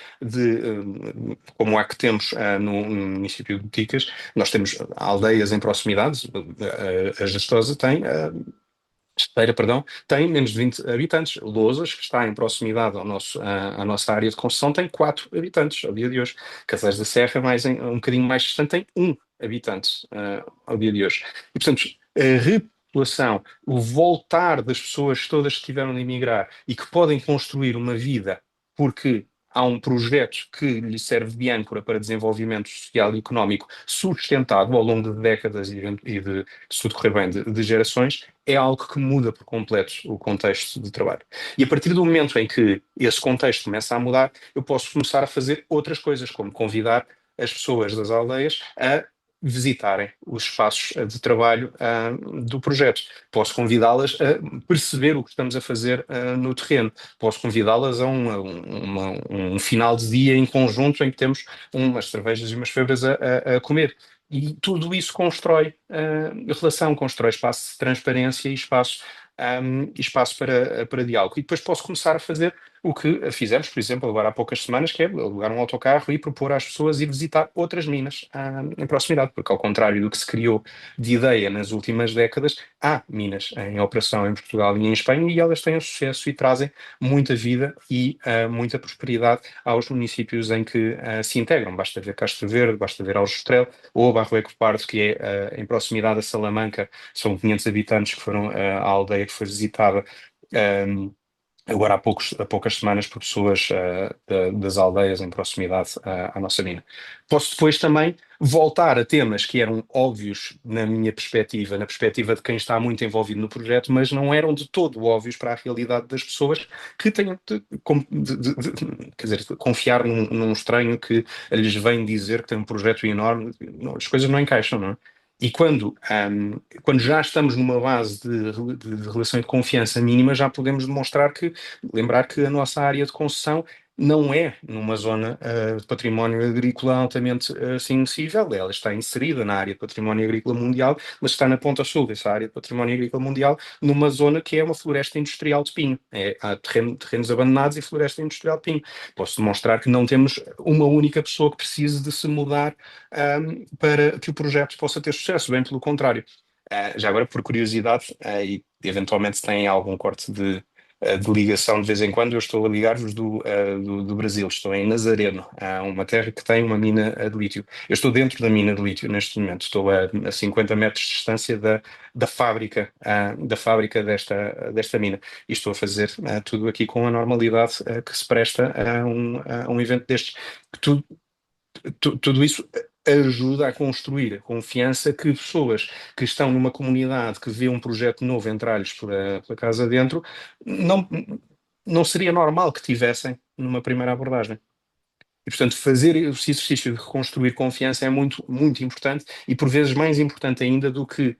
como a que temos no município de Ticas, nós temos aldeias em proximidades, a Gestosa tem Esteira, perdão, tem menos de 20 habitantes. Lousas, que está em proximidade à nossa área de construção, tem 4 habitantes ao dia de hoje. Caseires da Serra, um bocadinho mais distante, tem 1 habitante ao dia de hoje. E, portanto, a repopulação, o voltar das pessoas todas que tiveram de emigrar e que podem construir uma vida porque há um projeto que lhe serve de âncora para desenvolvimento social e económico sustentado ao longo de décadas se tudo correr bem, de gerações, é algo que muda por completo o contexto de trabalho. E a partir do momento em que esse contexto começa a mudar, eu posso começar a fazer outras coisas, como convidar as pessoas das aldeias a visitarem os espaços de trabalho do projeto. Posso convidá-las a perceber o que estamos a fazer no terreno. Posso convidá-las a um final de dia em conjunto em que temos umas cervejas e umas febras a comer. E tudo isso constrói relação, constrói espaço de transparência e espaço para diálogo. E depois posso começar a fazer o que fizemos, por exemplo, agora há poucas semanas, que é alugar um autocarro e propor às pessoas ir visitar outras minas em proximidade, porque ao contrário do que se criou de ideia nas últimas décadas, há minas em operação em Portugal e em Espanha e elas têm um sucesso e trazem muita vida e muita prosperidade aos municípios em que se integram. Basta ver Castro Verde, basta ver Aljustrel ou Barroeco Pardo, que é em proximidade a Salamanca, são 500 habitantes que foram à aldeia que foi visitada agora há poucas semanas por pessoas das aldeias em proximidade à nossa mina. Posso depois também voltar a temas que eram óbvios na minha perspectiva, na perspectiva de quem está muito envolvido no projeto, mas não eram de todo óbvios para a realidade das pessoas que tenham quer dizer, confiar num estranho que lhes vem dizer que tem um projeto enorme. Não, as coisas não encaixam, não é? E quando já estamos numa base de relação de confiança mínima, já podemos lembrar que a nossa área de concessão não é numa zona de património agrícola altamente sensível, ela está inserida na área de património agrícola mundial, mas está na ponta sul dessa área de património agrícola mundial, numa zona que é uma floresta industrial de pinho. Há terrenos abandonados e floresta industrial de pinho. Posso demonstrar que não temos uma única pessoa que precise de se mudar para que o projeto possa ter sucesso, bem pelo contrário. Já agora, por curiosidade, e eventualmente se tem algum corte de ligação de vez em quando, eu estou a ligar-vos do Brasil, estou em Nazareno, uma terra que tem uma mina de lítio. Eu estou dentro da mina de lítio neste momento, estou a 50 metros de distância da fábrica desta mina e estou a fazer tudo aqui com a normalidade que se presta a um evento destes. Tudo isso ajuda a construir a confiança que pessoas que estão numa comunidade que vê um projeto novo entrar-lhes pela casa dentro, não, não seria normal que tivessem numa primeira abordagem. E, portanto, fazer esse exercício de reconstruir confiança é muito, muito importante e, por vezes, mais importante ainda do que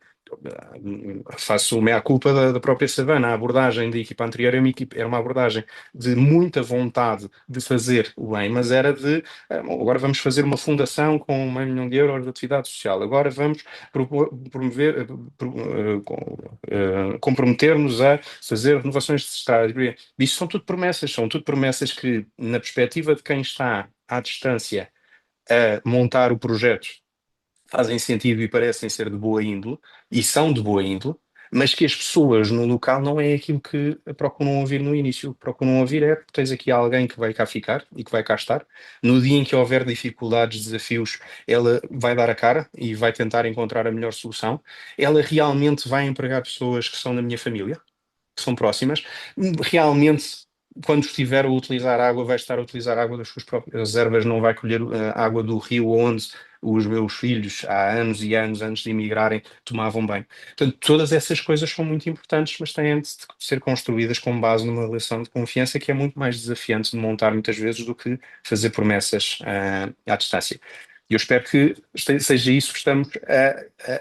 faço meia-culpa da própria Savana. A abordagem da equipa anterior era uma abordagem de muita vontade de fazer o bem, mas era de bom, agora vamos fazer uma fundação com €500.000 de atividade social, agora vamos promover, comprometer-nos a fazer renovações de estradas. Isto são tudo promessas que, na perspectiva de quem está à distância a montar o projeto, fazem sentido e parecem ser de boa índole, e são de boa índole, mas que as pessoas no local não é aquilo que procuram ouvir no início. O que procuram ouvir é que tens aqui alguém que vai cá ficar e que vai cá estar. No dia em que houver dificuldades, desafios, ela vai dar a cara e vai tentar encontrar a melhor solução. Ela realmente vai empregar pessoas que são da minha família, que são próximas. Realmente, quando estiver a utilizar água, vai estar a utilizar água das suas próprias reservas, não vai colher água do rio onde os meus filhos, há anos e anos antes de emigrarem, tomavam banho. Portanto, todas essas coisas são muito importantes, mas têm de ser construídas com base numa relação de confiança que é muito mais desafiante de montar muitas vezes do que fazer promessas à distância. E eu espero que seja isso que estamos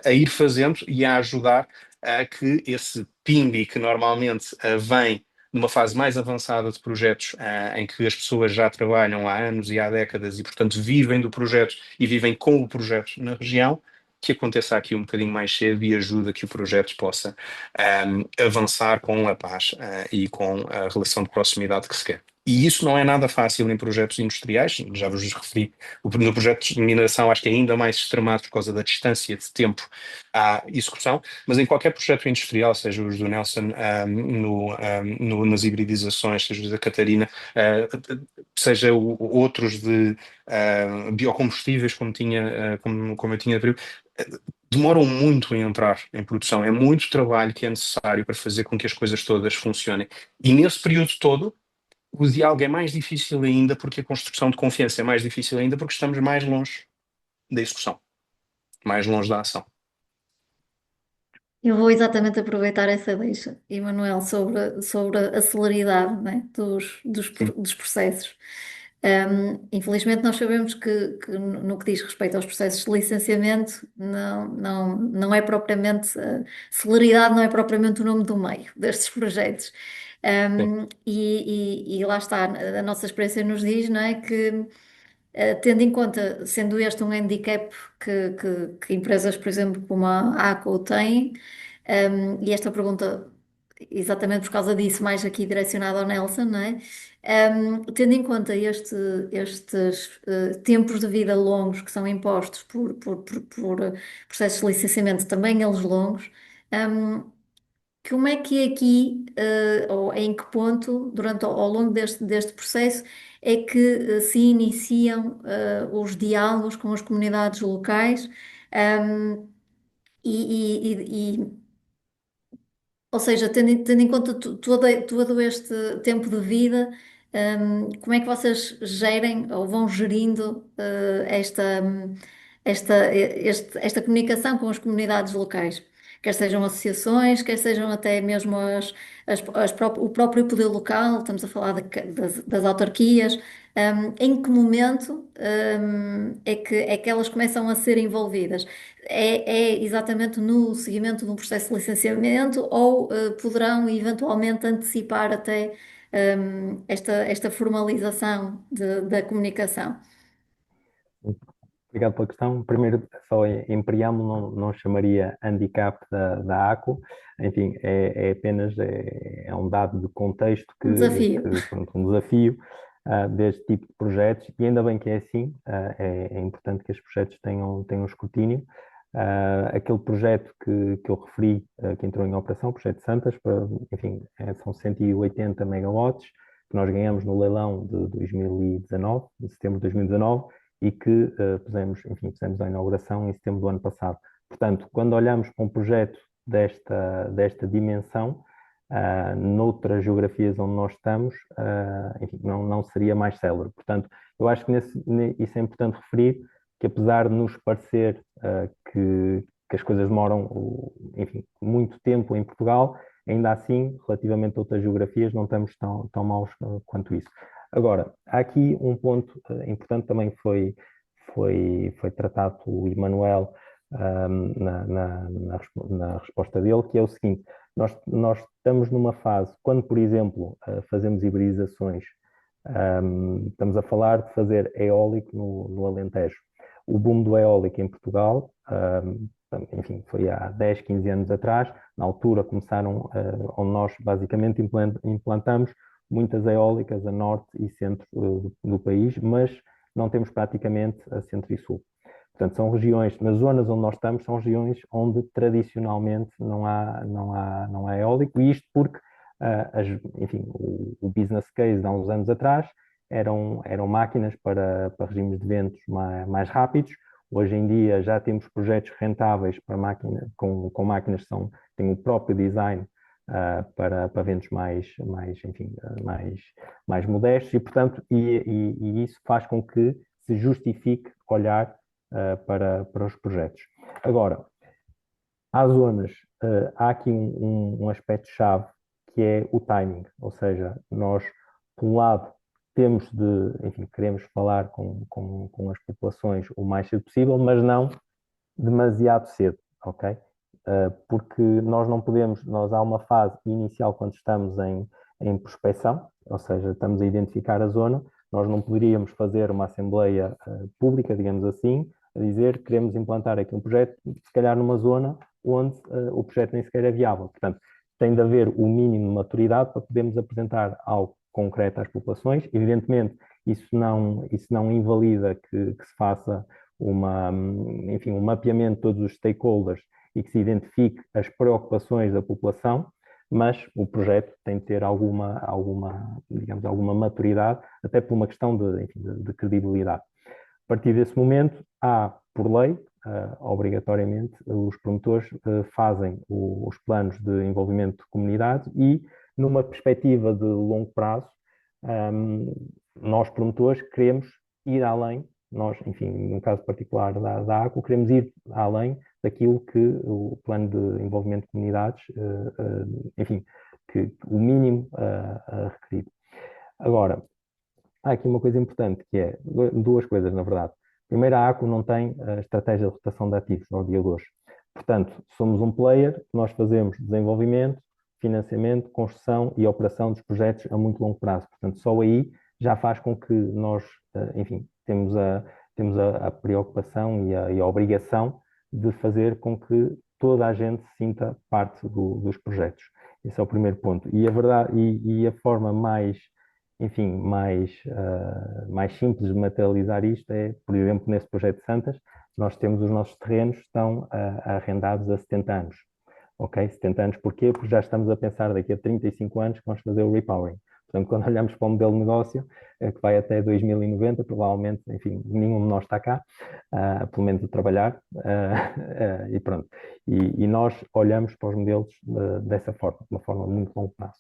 a ir fazendo e a ajudar a que esse PIMBI, que normalmente vem numa fase mais avançada de projetos, em que as pessoas já trabalham há anos e há décadas e, portanto, vivem do projeto e vivem com o projeto na região, que aconteça aqui um bocadinho mais cedo e ajuda que o projeto possa avançar com a paz e com a relação de proximidade que se quer. E isso não é nada fácil em projetos industriais, já vos referi. No projeto de mineração acho que é ainda mais extremado por causa da distância de tempo à execução, mas em qualquer projeto industrial, seja os do Nelson nas hibridizações, seja os da Catarina, seja outros de biocombustíveis, como eu tinha referido, demoram muito em entrar em produção. É muito trabalho que é necessário para fazer com que as coisas todas funcionem. E nesse período todo, o diálogo é mais difícil ainda porque a construção de confiança é mais difícil ainda porque estamos mais longe da execução, mais longe da ação. Eu vou exatamente aproveitar essa deixa, Emanuel, sobre a celeridade, né, dos processos. Infelizmente, nós sabemos que no que diz respeito aos processos de licenciamento, não é propriamente, celeridade não é propriamente o nome do meio destes projetos. Sim. E lá está, a nossa experiência nos diz, não é, que tendo em conta, sendo este um handicap que empresas, por exemplo, como a ACO têm, e esta pergunta, exatamente por causa disso, mais aqui direcionada ao Nelson, não é? Tendo em conta estes tempos de vida longos que são impostos por processos de licenciamento, também eles longos, um, como é que aqui, ou em que ponto, ao longo deste processo, é que se iniciam os diálogos com as comunidades locais, um, e, ou seja, tendo em conta todo este tempo de vida, como é que vocês gerem ou vão gerindo esta comunicação com as comunidades locais? Quer sejam associações, quer sejam até mesmo o próprio poder local, estamos a falar das autarquias, em que momento, é que elas começam a ser envolvidas? É exatamente no seguimento de um processo de licenciamento ou poderão eventualmente antecipar até esta formalização da comunicação? Obrigado pela questão. Primeiro, só em preâmbulo, não chamaria handicap da ACO. Enfim, é apenas um dado de contexto Um desafio. pronto, um desafio deste tipo de projetos, e ainda bem que é assim. É importante que estes projetos tenham escrutínio. Aquele projeto que eu referi, que entrou em operação, o projeto Santas, enfim, são 180 megawatts, que nós ganhamos no leilão de 2019, de setembro de 2019, e que fizemos a inauguração em setembro do ano passado. Portanto, quando olhamos para um projeto desta dimensão, noutras geografias onde nós estamos, enfim, não seria mais célere. Portanto, eu acho que isso é importante referir, que apesar de nos parecer que as coisas demoram, enfim, muito tempo em Portugal, ainda assim, relativamente a outras geografias, não estamos tão maus quanto isso. Agora, há aqui um ponto importante, também foi tratado pelo Emanuel, na resposta dele, que é o seguinte: nós estamos numa fase, quando, por exemplo, fazemos hibridizações, estamos a falar de fazer eólico no Alentejo. O boom do eólico em Portugal, enfim, foi há 10, 15 anos atrás. Na altura começaram, onde nós basicamente implantamos muitas eólicas a norte e centro do país, mas não temos praticamente a centro e sul. Portanto, são regiões, nas zonas onde nós estamos, são regiões onde tradicionalmente não há eólico, e isto porque, enfim, o business case de há uns anos atrás eram máquinas para regimes de ventos mais rápidos. Hoje em dia já temos projetos rentáveis para com máquinas que têm o próprio design para ventos enfim, mais modestos, e, portanto, e isso faz com que se justifique olhar para os projetos. Agora, há zonas, há aqui um aspecto-chave, que é o timing, ou seja, nós, por um lado, enfim, queremos falar com as populações o mais cedo possível, mas não demasiado cedo, ok? Porque nós não podemos, há uma fase inicial quando estamos em prospecção, ou seja, estamos a identificar a zona. Nós não poderíamos fazer uma assembleia pública, digamos assim, a dizer que queremos implantar aqui um projeto, se calhar numa zona onde o projeto nem sequer é viável. Portanto, tem de haver o mínimo de maturidade para podermos apresentar algo concreto às populações. Evidentemente, isso não invalida que se faça enfim, um mapeamento de todos os stakeholders e que se identifique as preocupações da população, mas o projeto tem de ter digamos, alguma maturidade, até por uma questão enfim, de credibilidade. A partir desse momento, há, por lei, obrigatoriamente, os promotores fazem os planos de envolvimento de comunidade, e, numa perspectiva de longo prazo, nós, promotores, queremos ir além. Nós, enfim, no caso particular da ACO, queremos ir além daquilo que o plano de envolvimento de comunidades, enfim, que o mínimo requerido. Agora, há aqui uma coisa importante, que é duas coisas, na verdade. Primeiro, a ACO não tem a estratégia de rotação de ativos ao dia de hoje. Portanto, somos um player, nós fazemos desenvolvimento, financiamento, construção e operação dos projetos a muito longo prazo. Portanto, só aí já faz com que nós, enfim, temos a preocupação e a obrigação de fazer com que toda a gente sinta parte dos projetos. Esse é o primeiro ponto. E a verdade, e a forma enfim, mais simples de materializar isto é, por exemplo, nesse projeto de Santas, nós temos os nossos terrenos, estão arrendados a 70 anos. Ok? 70 anos porquê? Porque já estamos a pensar daqui a 35 anos que vamos fazer o repowering. Portanto, quando olhamos para o modelo de negócio, que vai até 2090, provavelmente, enfim, nenhum de nós está cá, pelo menos a trabalhar, e pronto. E nós olhamos para os modelos dessa forma, de uma forma muito longo prazo.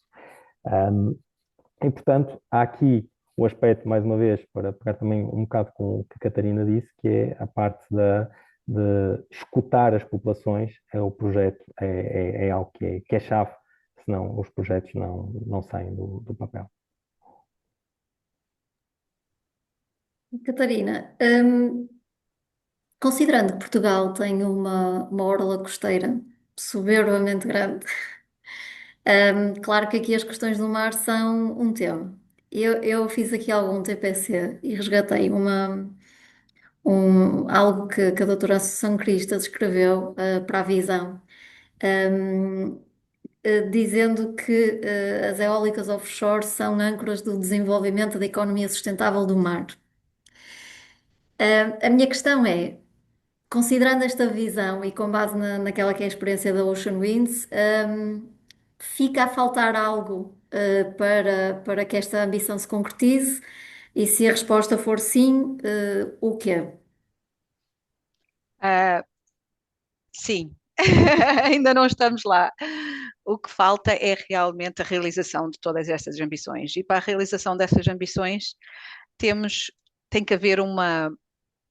E, portanto, há aqui o aspecto, mais uma vez, para pegar também um bocado com o que a Catarina disse, que é a parte de escutar as populações. O projeto é algo que é chave, senão os projetos não saem do papel. Catarina, considerando que Portugal tem uma orla costeira soberbamente grande, claro que aqui as questões do mar são um tema. Eu fiz aqui algum TPC e resgatei algo que a doutora Assunção Cristas escreveu para a Visão, dizendo que as eólicas offshore são âncoras do desenvolvimento da economia sustentável do mar. A minha questão é, considerando esta visão e com base naquela que é a experiência da Ocean Winds, fica a faltar algo para que esta ambição se concretize? E se a resposta for sim, o quê? Sim, ainda não estamos lá. O que falta é realmente a realização de todas estas ambições. E para a realização dessas ambições, tem que haver uma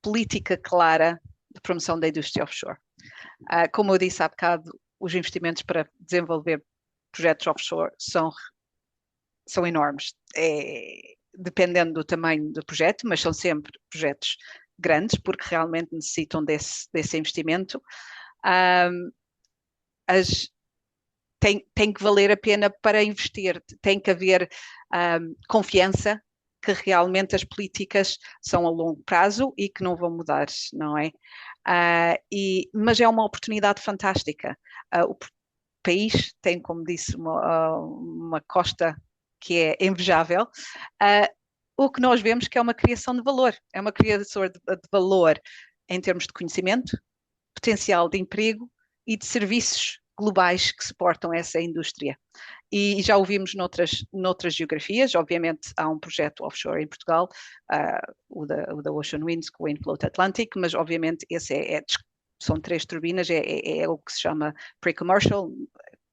política clara de promoção da indústria offshore. Como eu disse há bocado, os investimentos para desenvolver projetos offshore são enormes. Dependendo do tamanho do projeto, mas são sempre projetos grandes, porque realmente necessitam desse investimento. Um, tem que valer a pena para investir, tem que haver confiança que realmente as políticas são a longo prazo e que não vão mudar, não é? Mas é uma oportunidade fantástica. O país tem, como disse, uma costa que é invejável. O que nós vemos que é uma criação de valor, é uma criação de valor em termos de conhecimento, potencial de emprego e de serviços globais que suportam essa indústria. E já ouvimos noutras geografias, obviamente há um projeto offshore em Portugal, o da Ocean Winds, com o Wind Atlantic, mas obviamente esse são 3 turbinas, é o que se chama pre-commercial,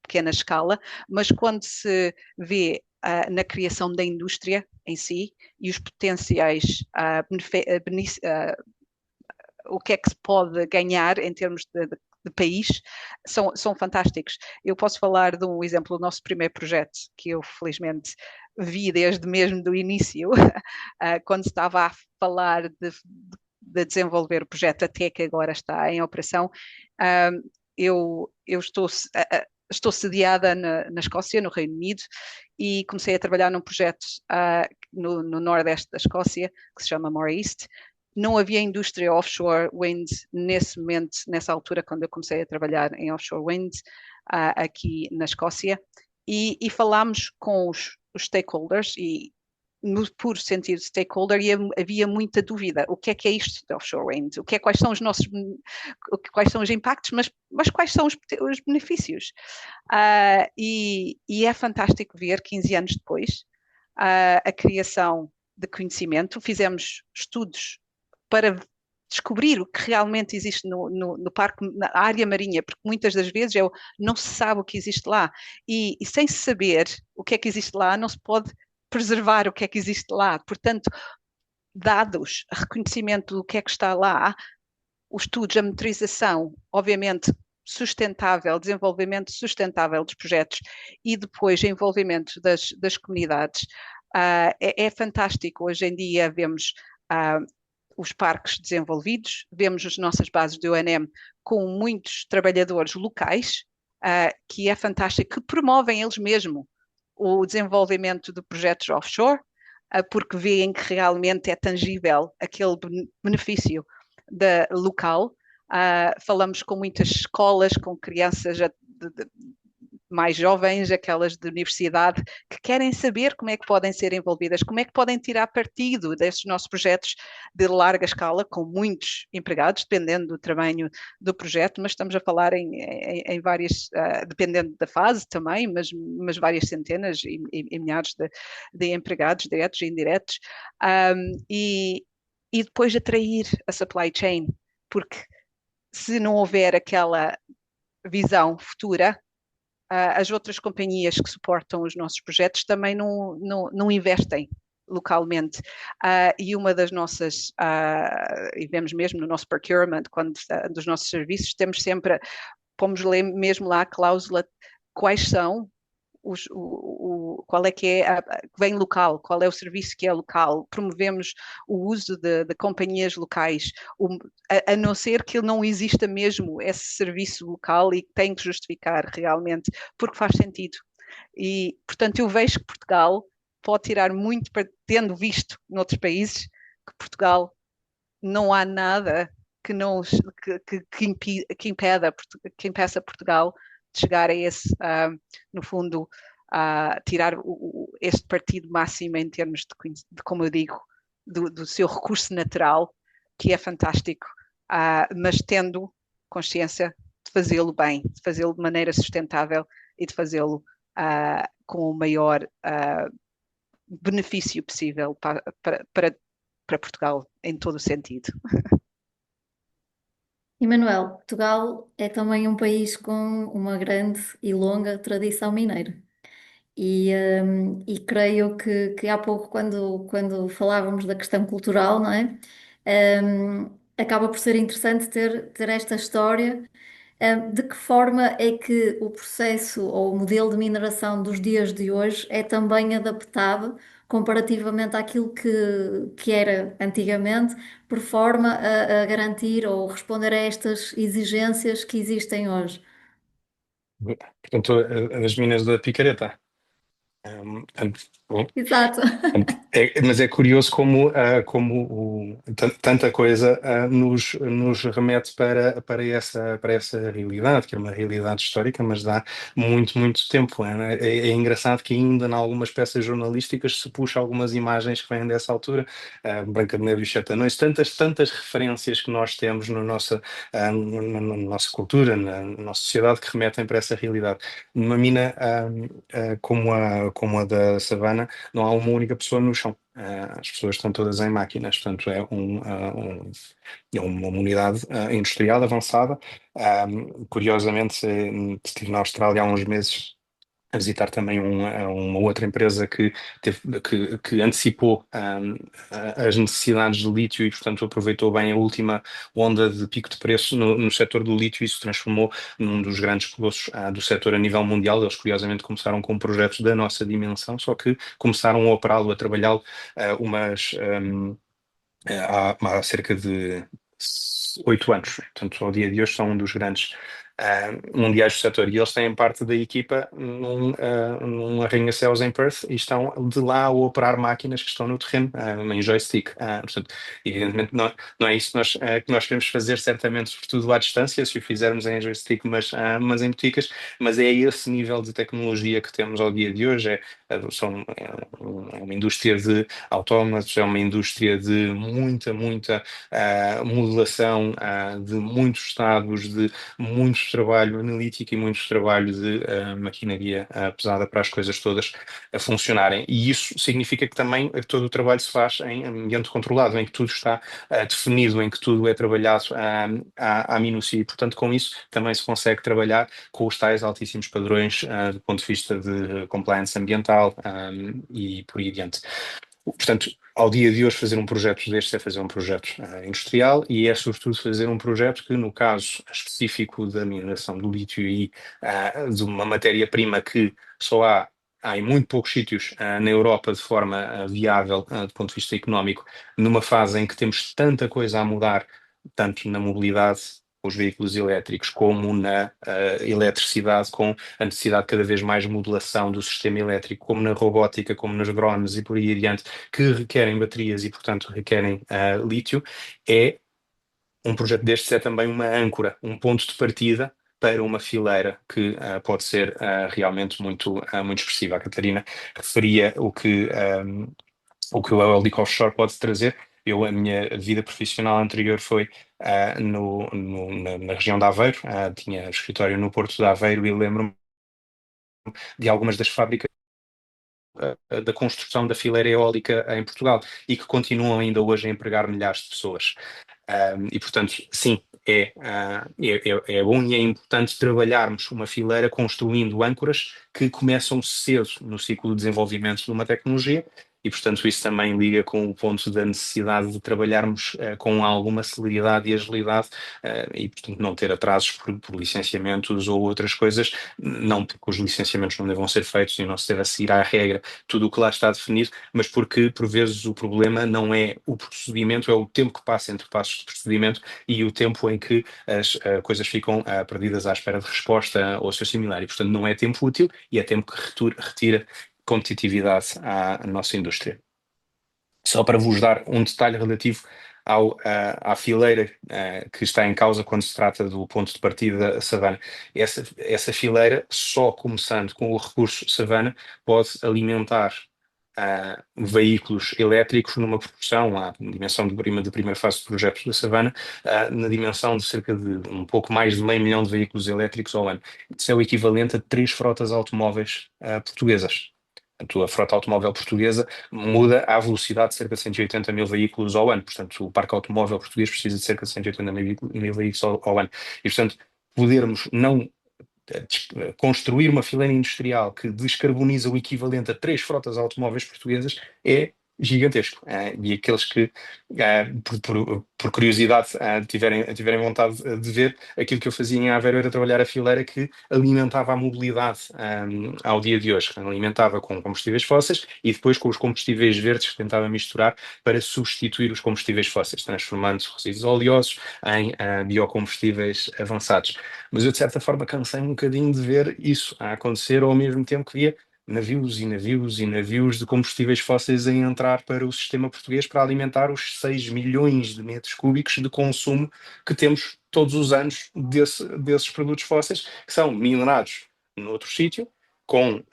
pequena escala, mas quando se vê na criação da indústria em si e os potenciais o que é que se pode ganhar em termos de país, são fantásticos. Eu posso falar de um exemplo do nosso primeiro projeto, que eu felizmente vi desde mesmo do início, quando estava a falar de desenvolver o projeto até que agora está em operação. Eu estou sediada na Escócia, no Reino Unido, e comecei a trabalhar num projeto no nordeste da Escócia, que se chama Moray East. Não havia indústria offshore wind nesse momento, nessa altura, quando eu comecei a trabalhar em offshore wind aqui na Escócia, e falámos com os stakeholders, e no puro sentido de stakeholder, havia muita dúvida. O que é isto de offshore wind? Quais são quais são os impactos, mas quais são os benefícios? E é fantástico ver, 15 anos depois, a criação de conhecimento. Fizemos estudos para descobrir o que realmente existe no parque, na área marinha, porque muitas das vezes não se sabe o que existe lá. E sem se saber o que é que existe lá, não se pode preservar o que é que existe lá. Portanto, dados, reconhecimento do que é que está lá, os estudos, a monitorização, obviamente sustentável, desenvolvimento sustentável dos projetos e depois envolvimento das comunidades, é fantástico. Hoje em dia vemos os parques desenvolvidos, vemos as nossas bases do ONM com muitos trabalhadores locais, que é fantástico, que promovem eles mesmos o desenvolvimento de projetos offshore, porque veem que realmente é tangível aquele benefício local. Falamos com muitas escolas, com crianças mais jovens, aquelas de universidade, que querem saber como é que podem ser envolvidas, como é que podem tirar partido destes nossos projetos de larga escala, com muitos empregados, dependendo do tamanho do projeto, mas estamos a falar em várias, dependendo da fase também, mas várias centenas e milhares de empregados, diretos e indiretos, e depois atrair a supply chain, porque se não houver aquela visão futura, as outras companhias que suportam os nossos projetos também não investem localmente. E uma das nossas, e vemos mesmo no nosso procurement, dos nossos serviços, temos sempre, pomos ler mesmo lá a cláusula, quais são qual é que vem local, qual é o serviço que é local, promovemos o uso de companhias locais, a não ser que não exista mesmo esse serviço local e tem que justificar realmente, porque faz sentido. E, portanto, eu vejo que Portugal pode tirar muito, tendo visto noutros países, que Portugal não há nada que impeça Portugal de chegar a esse, no fundo, tirar este partido máximo em termos de como eu digo, do seu recurso natural, que é fantástico, mas tendo consciência de fazê-lo bem, de fazê-lo de maneira sustentável e de fazê-lo com o maior benefício possível para Portugal, em todo o sentido. Manuel, Portugal é também um país com uma grande e longa tradição mineira. E creio que há pouco, quando falávamos da questão cultural, não é? Acaba por ser interessante ter esta história. De que forma é que o processo ou o modelo de mineração dos dias de hoje é também adaptado comparativamente àquilo que era antigamente, por forma a garantir ou responder a estas exigências que existem hoje. Portanto, as minas da picareta. Portanto, bom, Exato. mas é curioso como, tanta coisa nos remete para essa realidade, que é uma realidade histórica, mas dá muito, muito tempo. É engraçado que ainda em algumas peças jornalísticas se puxa algumas imagens que vêm dessa altura, Branca de Neve e os Sete Anões, tantas referências que nós temos na nossa cultura, na nossa sociedade, que remetem para essa realidade. Numa mina como a da Savana, não há uma única pessoa no chão. As pessoas estão todas em máquinas, portanto é uma unidade industrial avançada. Curiosamente, estive na Austrália há uns meses a visitar também uma outra empresa que antecipou as necessidades de lítio e, portanto, aproveitou bem a última onda de pico de preço no setor do lítio e se transformou num dos grandes colossos do setor a nível mundial. Eles, curiosamente, começaram com projetos da nossa dimensão, só que começaram a operá-lo, a trabalhá-lo há cerca de 8 anos. Portanto, ao dia de hoje são um dos grandes mundiais do setor. E eles têm parte da equipa num arranha-céus em Perth e estão de lá a operar máquinas que estão no terreno, em joystick. Portanto, evidentemente não é isso que nós queremos fazer, certamente, sobretudo à distância, se o fizermos em joystick, mas em boticas, mas é esse nível de tecnologia que temos ao dia de hoje. É uma indústria de autómatos, é uma indústria de muita modelação, de muitos estados, de muito trabalho analítico e muito trabalho de maquinaria pesada para as coisas todas a funcionarem. E isso significa que também todo o trabalho se faz em ambiente controlado, em que tudo está definido, em que tudo é trabalhado à minúcia e, portanto, com isso também se consegue trabalhar com os tais altíssimos padrões do ponto de vista de compliance ambiental e por aí adiante. Portanto, ao dia de hoje, fazer um projeto destes é fazer um projeto industrial e é, sobretudo, fazer um projeto que, no caso específico da mineração do lítio e de uma matéria-prima que só há em muito poucos sítios na Europa de forma viável, do ponto de vista económico, numa fase em que temos tanta coisa a mudar, tanto na mobilidade, os veículos elétricos, como na eletricidade, com a necessidade de cada vez mais modulação do sistema elétrico, como na robótica, como nos drones e por aí adiante, que requerem baterias e, portanto, requerem lítio, um projeto destes é também uma âncora, um ponto de partida para uma fileira que pode ser realmente muito expressiva. A Catarina referia o que o eólico offshore pode trazer. A minha vida profissional anterior foi na região de Aveiro, tinha escritório no Porto de Aveiro e lembro-me de algumas das fábricas da construção da fileira eólica em Portugal e que continuam ainda hoje a empregar milhares de pessoas. E, portanto, sim, é bom e é importante trabalharmos uma fileira construindo âncoras que começam cedo no ciclo de desenvolvimento de uma tecnologia e, portanto, isso também liga com o ponto da necessidade de trabalharmos com alguma celeridade e agilidade e, portanto, não ter atrasos por licenciamentos ou outras coisas, não porque os licenciamentos não devam ser feitos e não se deve seguir à regra tudo o que lá está definido, mas porque, por vezes, o problema não é o procedimento, é o tempo que passa entre passos de procedimento e o tempo em que as coisas ficam perdidas à espera de resposta ou seu similar. E, portanto, não é tempo útil e é tempo que retira competitividade à nossa indústria. Só para vos dar um detalhe relativo à fileira que está em causa quando se trata do ponto de partida Savana. Essa fileira, só começando com o recurso Savana, pode alimentar veículos elétricos numa proporção, à dimensão de primeira fase do projeto da Savana, na dimensão de cerca de um pouco mais de 500 mil veículos elétricos ao ano. Isso é o equivalente a 3 frotas automóveis portuguesas. Portanto, a frota automóvel portuguesa muda à velocidade de cerca de 180 mil veículos ao ano. Portanto, o parque automóvel português precisa de cerca de 180 mil veículos ao ano. E, portanto, podermos não construir uma fileira industrial que descarboniza o equivalente a 3 frotas automóveis portuguesas é gigantesco. E aqueles que, por curiosidade, tiverem vontade de ver, aquilo que eu fazia em Aveiro era trabalhar a fileira que alimentava a mobilidade ao dia de hoje. Alimentava com combustíveis fósseis e depois com os combustíveis verdes que tentava misturar para substituir os combustíveis fósseis, transformando resíduos oleosos em biocombustíveis avançados. Mas eu, de certa forma, cansei um bocadinho de ver isso a acontecer ao mesmo tempo que via navios e navios e navios de combustíveis fósseis a entrar para o sistema português para alimentar os 6 milhões de metros cúbicos de consumo que temos todos os anos desses produtos fósseis, que são minerados noutro sítio, como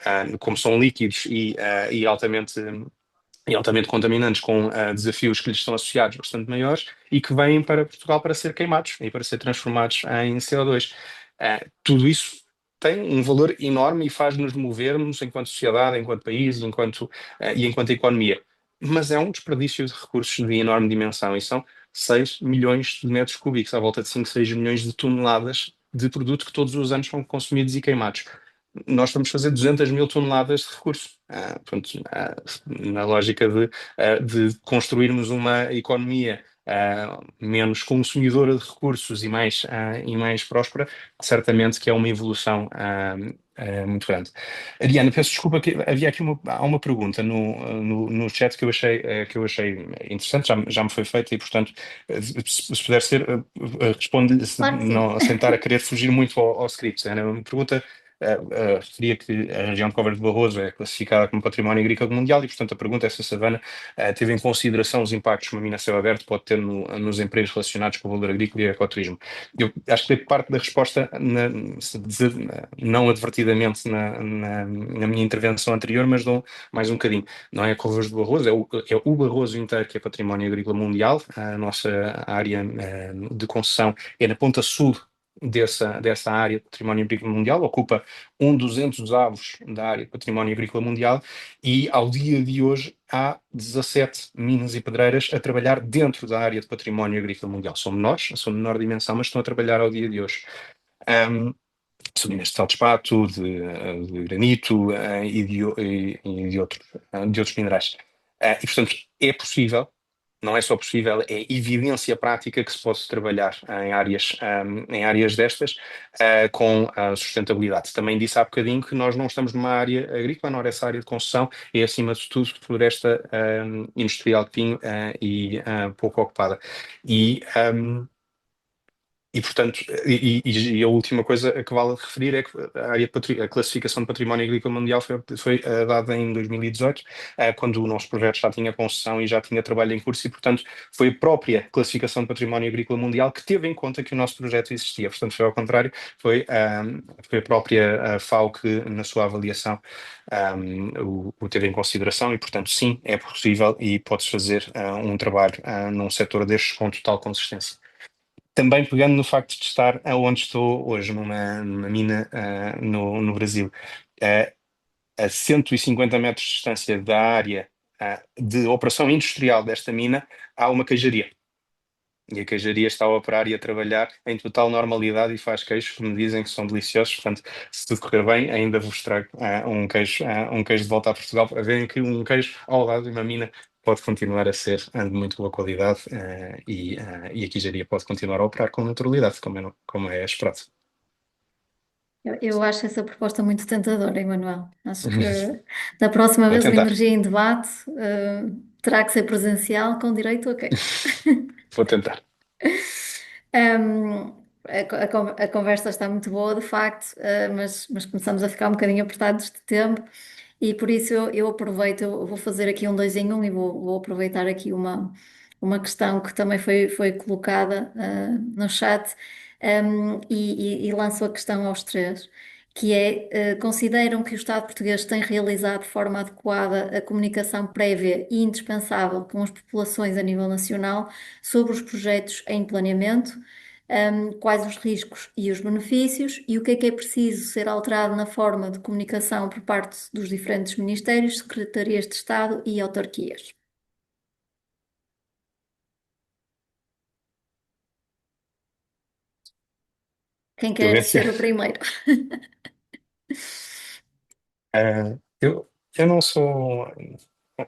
são líquidos e altamente contaminantes, com desafios que lhes estão associados bastante maiores e que vêm para Portugal para ser queimados e para ser transformados em CO2. Tudo isso tem um valor enorme e faz-nos movermos enquanto sociedade, enquanto país e enquanto economia. Mas é um desperdício de recursos de enorme dimensão e são 6 milhões de metros cúbicos, à volta de 5, 6 milhões de toneladas de produto que todos os anos são consumidos e queimados. Nós vamos fazer 200 mil toneladas de recursos. Pronto, na lógica de construirmos uma economia menos consumidora de recursos e mais próspera, certamente que é uma evolução muito grande. Ariana, peço desculpa que havia aqui há uma pergunta no chat que eu achei interessante, já me foi feita e, portanto, se puder ser, responde-lhe Claro que sim. sem estar a querer fugir muito ao script. Era uma pergunta. Referia que a região de Covas de Barroso é classificada como Património Agrícola Mundial e, portanto, a pergunta é se a savana teve em consideração os impactos que uma mina a céu aberto pode ter nos empregos relacionados com o valor agrícola e ecoturismo. Eu acho que dei parte da resposta, não advertidamente na minha intervenção anterior, mas dou mais um bocadinho. Não é Covas de Barroso, é o Barroso inteiro que é Património Agrícola Mundial. A nossa área de concessão é na ponta sul dessa área de património agrícola mundial, ocupa 1/200 da área de património agrícola mundial e ao dia de hoje há 17 minas e pedreiras a trabalhar dentro da área de património agrícola mundial. São menores, são de menor dimensão, mas estão a trabalhar ao dia de hoje. São minas de feldspato, de granito e de outros minerais. E, portanto, é possível, não é só possível, é evidência prática que se pode trabalhar em áreas destas com a sustentabilidade. Também disse há bocadinho que nós não estamos numa área agrícola, não é essa área de construção, é acima de tudo floresta industrial de pinho e pouco ocupada. Portanto, a última coisa que vale referir é que a classificação de património agrícola mundial foi dada em 2018, quando o nosso projeto já tinha concessão e já tinha trabalho em curso, e, portanto, foi a própria classificação de património agrícola mundial que teve em conta que o nosso projeto existia. Portanto, foi ao contrário, foi a própria FAO que, na sua avaliação, o teve em consideração, e, portanto, sim, é possível e pode-se fazer um trabalho num setor destes com total consistência. Também pegando no facto de estar onde estou hoje, numa mina no Brasil, uh, a 150 metros de distância da área de operação industrial desta mina, há uma queijaria. E a queijaria está a operar e a trabalhar em total normalidade e faz queijos que me dizem que são deliciosos. Portanto, se tudo correr bem, ainda vos trago um queijo de volta a Portugal para verem que um queijo ao lado de uma mina pode continuar a ser de muito boa qualidade e a queijaria pode continuar a operar com naturalidade, como é esperado. Eu acho essa proposta muito tentadora, Emanuel. Acho que da próxima Vou vez o tentar, Energia em Debate terá que ser presencial com direito a queijo. vou tentar. A conversa está muito boa, de facto, mas começamos a ficar um bocadinho apertados de tempo e por isso eu aproveito, eu vou fazer aqui um dois em um e vou aproveitar aqui uma questão que também foi colocada no chat, e lanço a questão aos três, que é, consideram que o Estado português tem realizado de forma adequada a comunicação prévia e indispensável com as populações a nível nacional sobre os projetos em planeamento, quais os riscos e os benefícios e o que é preciso ser alterado na forma de comunicação por parte dos diferentes ministérios, secretarias de Estado e autarquias. Quem quer Silêncio. ser o primeiro? Eu não sou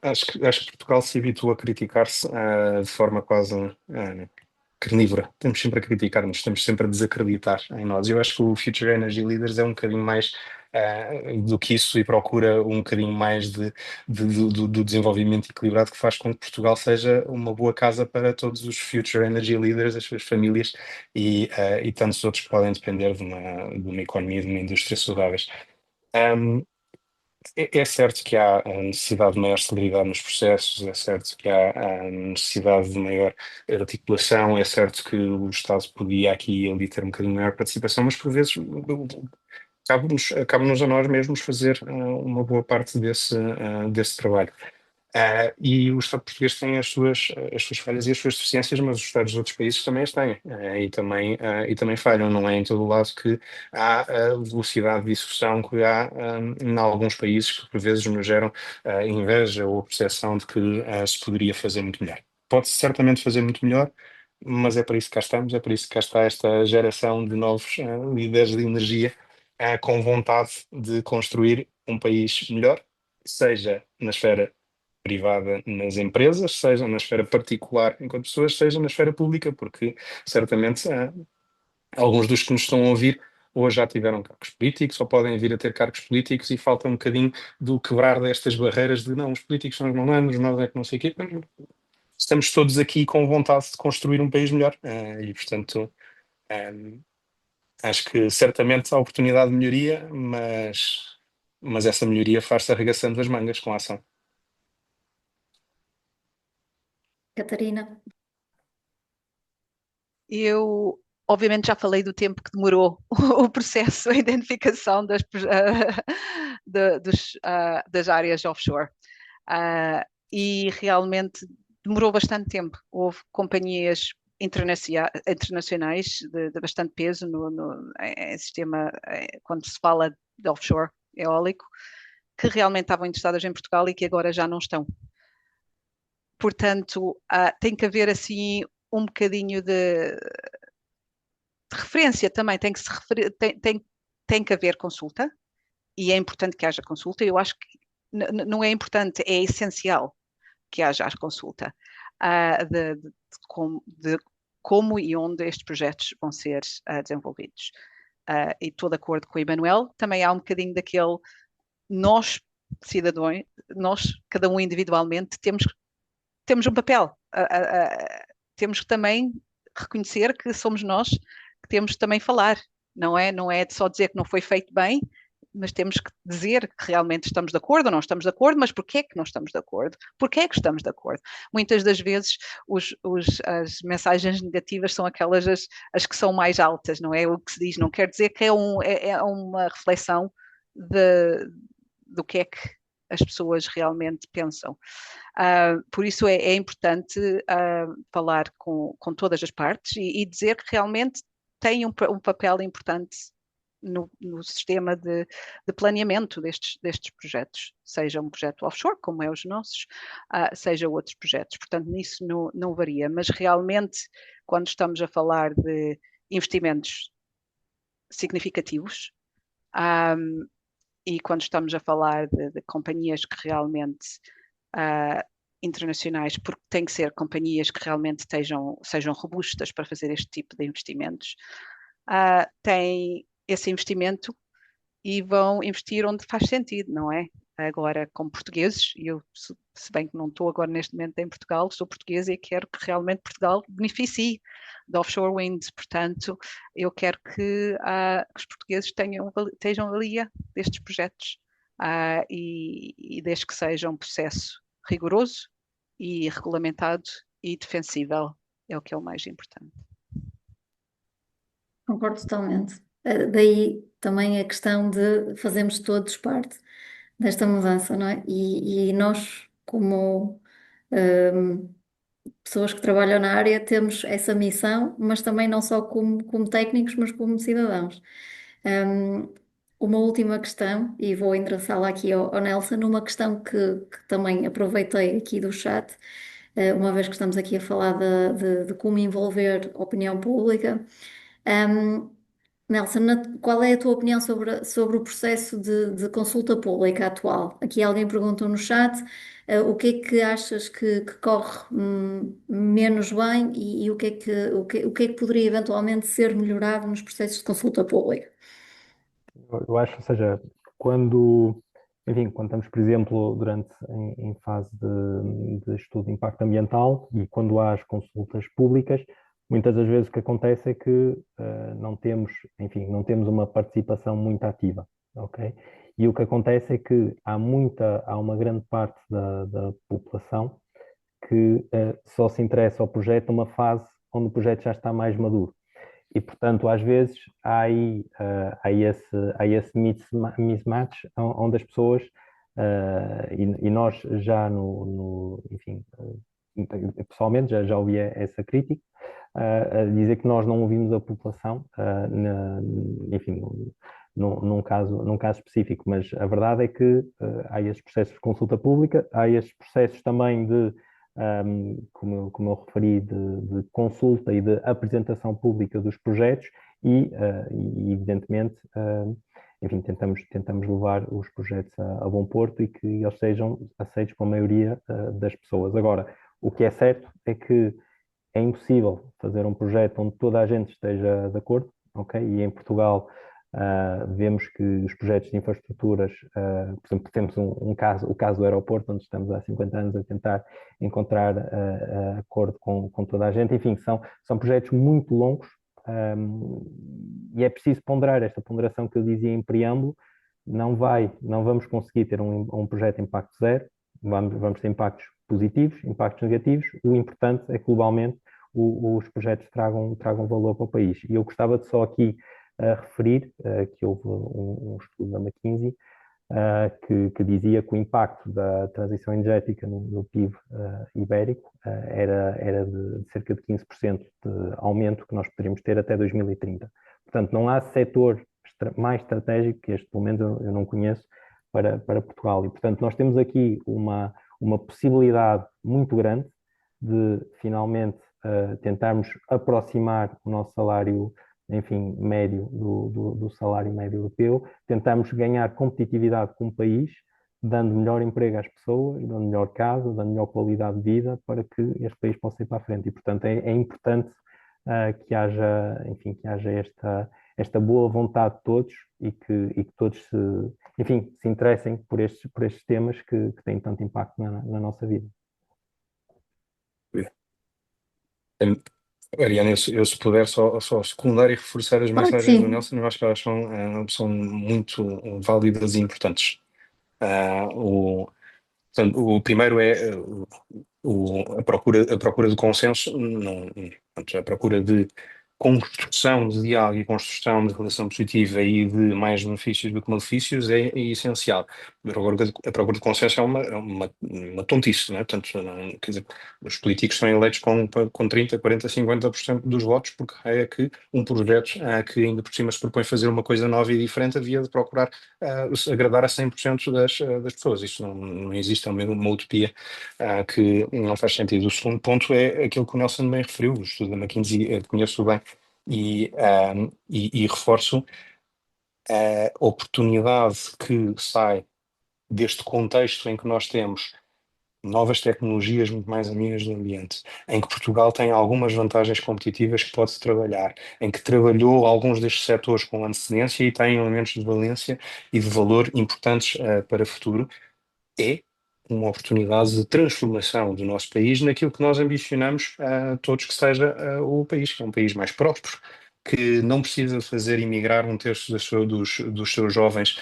Acho que Portugal se habitua a criticar-se de forma quase carnívora. Estamos sempre a criticar-nos, estamos sempre a desacreditar em nós. Eu acho que o Future Energy Leaders é um bocadinho mais do que isso e procura um bocadinho mais do desenvolvimento equilibrado que faz com que Portugal seja uma boa casa para todos os Future Energy Leaders, as suas famílias e tantos outros que podem depender de uma economia, de uma indústria saudáveis. Um, é certo que há a necessidade de maior celeridade nos processos, é certo que há a necessidade de maior articulação, é certo que o Estado podia aqui e ali ter um bocadinho maior participação, mas por vezes cabe-nos a nós mesmos fazer uma boa parte desse trabalho. E o Estado português tem as suas falhas e as suas deficiências, mas os Estados dos outros países também as têm, e também falham. Não é em todo o lado que há a velocidade de execução que há em alguns países que por vezes nos geram inveja ou a percepção de que se poderia fazer muito melhor. Pode-se certamente fazer muito melhor, mas é para isso que cá estamos, é para isso que cá está esta geração de novos líderes de energia com vontade de construir um país melhor, seja na esfera privada nas empresas, seja na esfera particular enquanto pessoas, seja na esfera pública, porque certamente alguns dos que nos estão a ouvir ou já tiveram cargos políticos ou podem vir a ter cargos políticos e falta um bocadinho do quebrar destas barreiras de não, os políticos são os malandros, nós é que não sei o quê. Estamos todos aqui com vontade de construir um país melhor e, portanto, acho que certamente há oportunidade de melhoria, mas essa melhoria faz-se arregaçando as mangas com a ação. Catarina? Eu, obviamente, já falei do tempo que demorou o processo, a identificação das áreas offshore. E realmente demorou bastante tempo. Houve companhias internacionais de bastante peso em sistema, quando se fala de offshore eólico, que realmente estavam interessadas em Portugal e que agora já não estão. Portanto, tem que haver assim um bocadinho de referência também, tem que haver consulta, e é importante que haja consulta. Eu acho que não é importante, é essencial que haja a consulta de como e onde estes projetos vão ser desenvolvidos. E estou de acordo com o Emanuel, também há um bocadinho daquele, nós, cidadãos, nós, cada um individualmente, temos um papel, temos que também reconhecer que somos nós que temos que também falar, não é só dizer que não foi feito bem, mas temos que dizer que realmente estamos de acordo ou não estamos de acordo, mas porquê é que não estamos de acordo? Porquê é que estamos de acordo? Muitas das vezes as mensagens negativas são aquelas as que são mais altas, não é? O que se diz não quer dizer que é uma reflexão do que é que as pessoas realmente pensam. Por isso é importante falar com todas as partes e dizer que realmente tem um papel importante no sistema de planeamento destes projetos, seja um projeto offshore, como é os nossos, seja outros projetos. Portanto, nisso não varia, mas realmente, quando estamos a falar de investimentos significativos, e quando estamos a falar de companhias que realmente internacionais, porque tem que ser companhias que realmente sejam robustas para fazer este tipo de investimentos, têm esse investimento e vão investir onde faz sentido, não é? Agora, como portugueses, eu, se bem que não estou agora neste momento em Portugal, sou portuguesa e quero que realmente Portugal beneficie da offshore wind. Portanto, eu quero que os portugueses estejam valia destes projetos e desde que seja um processo rigoroso e regulamentado e defensível, é o que é o mais importante. Concordo totalmente. Daí também a questão de fazermos todos parte desta mudança, não é? E nós, como pessoas que trabalham na área, temos essa missão, mas também não só como técnicos, mas como cidadãos. Um, uma última questão, e vou endereçá-la aqui ao Nelson, uma questão que também aproveitei aqui do chat, uma vez que estamos aqui a falar de como envolver a opinião pública. Nelson, qual é a tua opinião sobre o processo de consulta pública atual? Aqui alguém perguntou no chat, O que é que achas que corre menos bem e o que é que poderia eventualmente ser melhorado nos processos de consulta pública? Eu acho, ou seja, quando, enfim, quando estamos, por exemplo, em fase de estudo de impacto ambiental e quando há as consultas públicas, muitas das vezes o que acontece é que não temos, enfim, não temos uma participação muito ativa, ok? E o que acontece é que há uma grande parte da população que só se interessa ao projeto numa fase onde o projeto já está mais maduro. E, portanto, às vezes há esse mismatch onde as pessoas, e nós já enfim, pessoalmente já ouvi essa crítica, a dizer que nós não ouvimos a população, enfim, num caso específico, mas a verdade é que há esses processos de consulta pública, há esses processos também como eu referi, de consulta e de apresentação pública dos projetos e evidentemente, enfim, tentamos levar os projetos a bom porto e que eles sejam aceitos pela maioria das pessoas. Agora, o que é certo é que é impossível fazer um projeto onde toda a gente esteja de acordo, ok? E em Portugal vemos que os projetos de infraestruturas, por exemplo, temos o caso do aeroporto, onde estamos há 50 anos a tentar encontrar acordo com toda a gente. Enfim, são projetos muito longos e é preciso ponderar esta ponderação que eu dizia em preâmbulo. Não vamos conseguir ter um projeto de impacto zero, vamos ter impactos positivos, impactos negativos. O importante é que globalmente os projetos tragam valor para o país. E eu gostava de só aqui referir que houve um estudo da McKinsey que dizia que o impacto da transição energética no PIB ibérico era de cerca de 15% de aumento que nós poderíamos ter até 2030. Portanto, não há setor mais estratégico que este, pelo menos eu não conheço, para Portugal. E, portanto, nós temos aqui uma possibilidade muito grande de finalmente tentarmos aproximar o nosso salário, enfim, médio do salário médio europeu, tentarmos ganhar competitividade como país, dando melhor emprego às pessoas, dando melhor casa, dando melhor qualidade de vida para que este país possa ir para a frente. E, portanto, é importante que haja, enfim, que haja esta boa vontade de todos e que todos enfim, se interessem por estes temas que têm tanto impacto na nossa vida. Ariana, eu se puder só secundar e reforçar as Claro que mensagens do sim. Nelson, eu acho que elas são muito válidas e importantes. Portanto, o primeiro é a procura de consenso, portanto, a procura de construção de diálogo e construção de relação positiva e de mais benefícios do que malefícios é essencial. A procura de consenso é uma tontice, não é? Portanto, quer dizer, os políticos são eleitos com 30, 40, 50% dos votos, porque é que um projeto que ainda por cima se propõe fazer uma coisa nova e diferente havia de procurar agradar a 100% das pessoas. Isso não existe, é uma utopia que não faz sentido. O segundo ponto é aquilo que o Nelson bem referiu, o estudo da McKinsey, conheço bem, e reforço a oportunidade que sai deste contexto em que nós temos novas tecnologias muito mais amigas do ambiente, em que Portugal tem algumas vantagens competitivas que pode trabalhar, em que trabalhou alguns destes setores com antecedência e tem elementos de valência e de valor importantes para o futuro, é uma oportunidade de transformação do nosso país naquilo que nós ambicionamos a todos que seja o país, que é um país mais próspero, que não precisa fazer emigrar um terço dos seus jovens,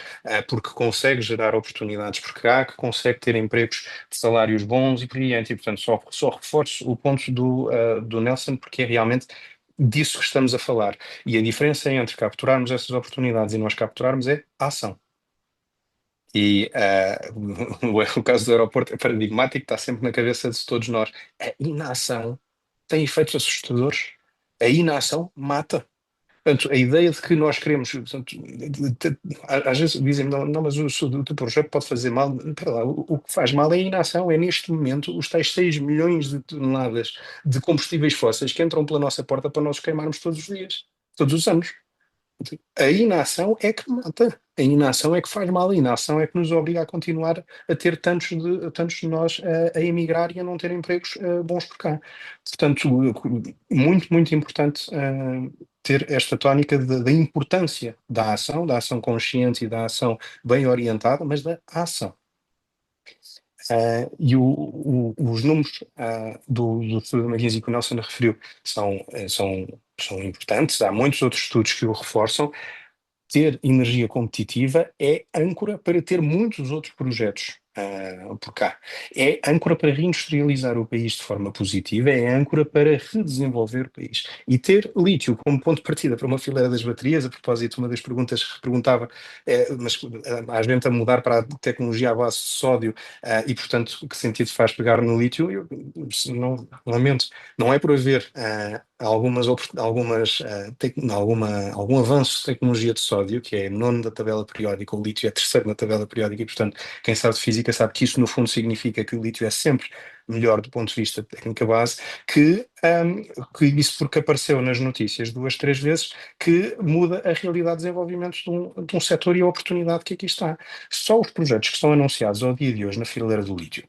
porque consegue gerar oportunidades porque há, que consegue ter empregos de salários bons e por aí adiante. E, portanto, só reforço o ponto do Nelson, porque é realmente disso que estamos a falar. E a diferença entre capturarmos essas oportunidades e nós capturarmos é a ação. E o caso do aeroporto é paradigmático, está sempre na cabeça de todos nós. A inação tem efeitos assustadores. A inação mata. Portanto, a ideia de que nós queremos, portanto, às vezes dizem, não, não, mas o teu projeto pode fazer mal. Espera lá, o que faz mal é a inação, é neste momento os tais 6 milhões de toneladas de combustíveis fósseis que entram pela nossa porta para nós queimarmos todos os dias, todos os anos. A inação é que mata, a inação é que faz mal, a inação é que nos obriga a continuar a ter tantos de nós a emigrar e a não ter empregos bons por cá. Portanto, muito, muito importante ter esta tónica da importância da ação consciente e da ação bem orientada, mas da ação. E os números do estudo da McKinsey que o Nelson referiu são importantes, há muitos outros estudos que o reforçam. Ter energia competitiva é âncora para ter muitos outros projetos por cá. É âncora para reindustrializar o país de forma positiva, é âncora para redesenvolver o país. E ter lítio como ponto de partida para uma fileira das baterias, a propósito, uma das perguntas que perguntava, mas às vezes a mudar para a tecnologia à base de sódio, e portanto, que sentido faz pegar no lítio? Eu não, lamento, não é por haver algum avanço de tecnologia de sódio, que é nono da tabela periódica, o lítio é terceiro na tabela periódica, e portanto, quem sabe de física sabe que isso no fundo significa que o lítio é sempre melhor do ponto de vista de técnica base, que isso porque apareceu nas notícias 2, 3 vezes, que muda a realidade de desenvolvimento de um setor e a oportunidade que aqui está. Só os projetos que estão anunciados ao dia de hoje na fileira do lítio,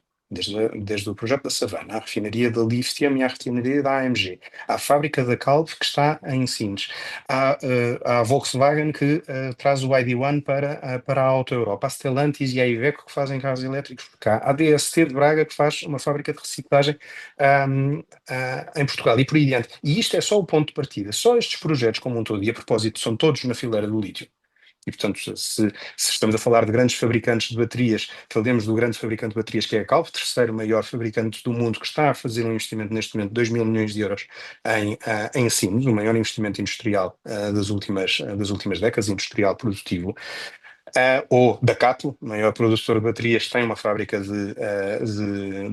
desde o projeto da Savana, à refinaria da Lithium e à refinaria da AMG, à fábrica da Calv que está em Sines, à Volkswagen que traz o ID.1 para a Auto Europa, à Stellantis e à Iveco que fazem carros elétricos por cá, à DST de Braga que faz uma fábrica de reciclagem em Portugal e por aí adiante. E isto é só o ponto de partida. Só estes projetos como um todo, e a propósito são todos na fileira do lítio. E, portanto, se estamos a falar de grandes fabricantes de baterias, falemos do grande fabricante de baterias que é a Calv, terceiro maior fabricante do mundo, que está a fazer um investimento neste momento de 2 mil milhões de euros em Sines, o maior investimento industrial das últimas décadas, industrial produtivo. Ou da Cato, maior produtor de baterias, tem uma fábrica de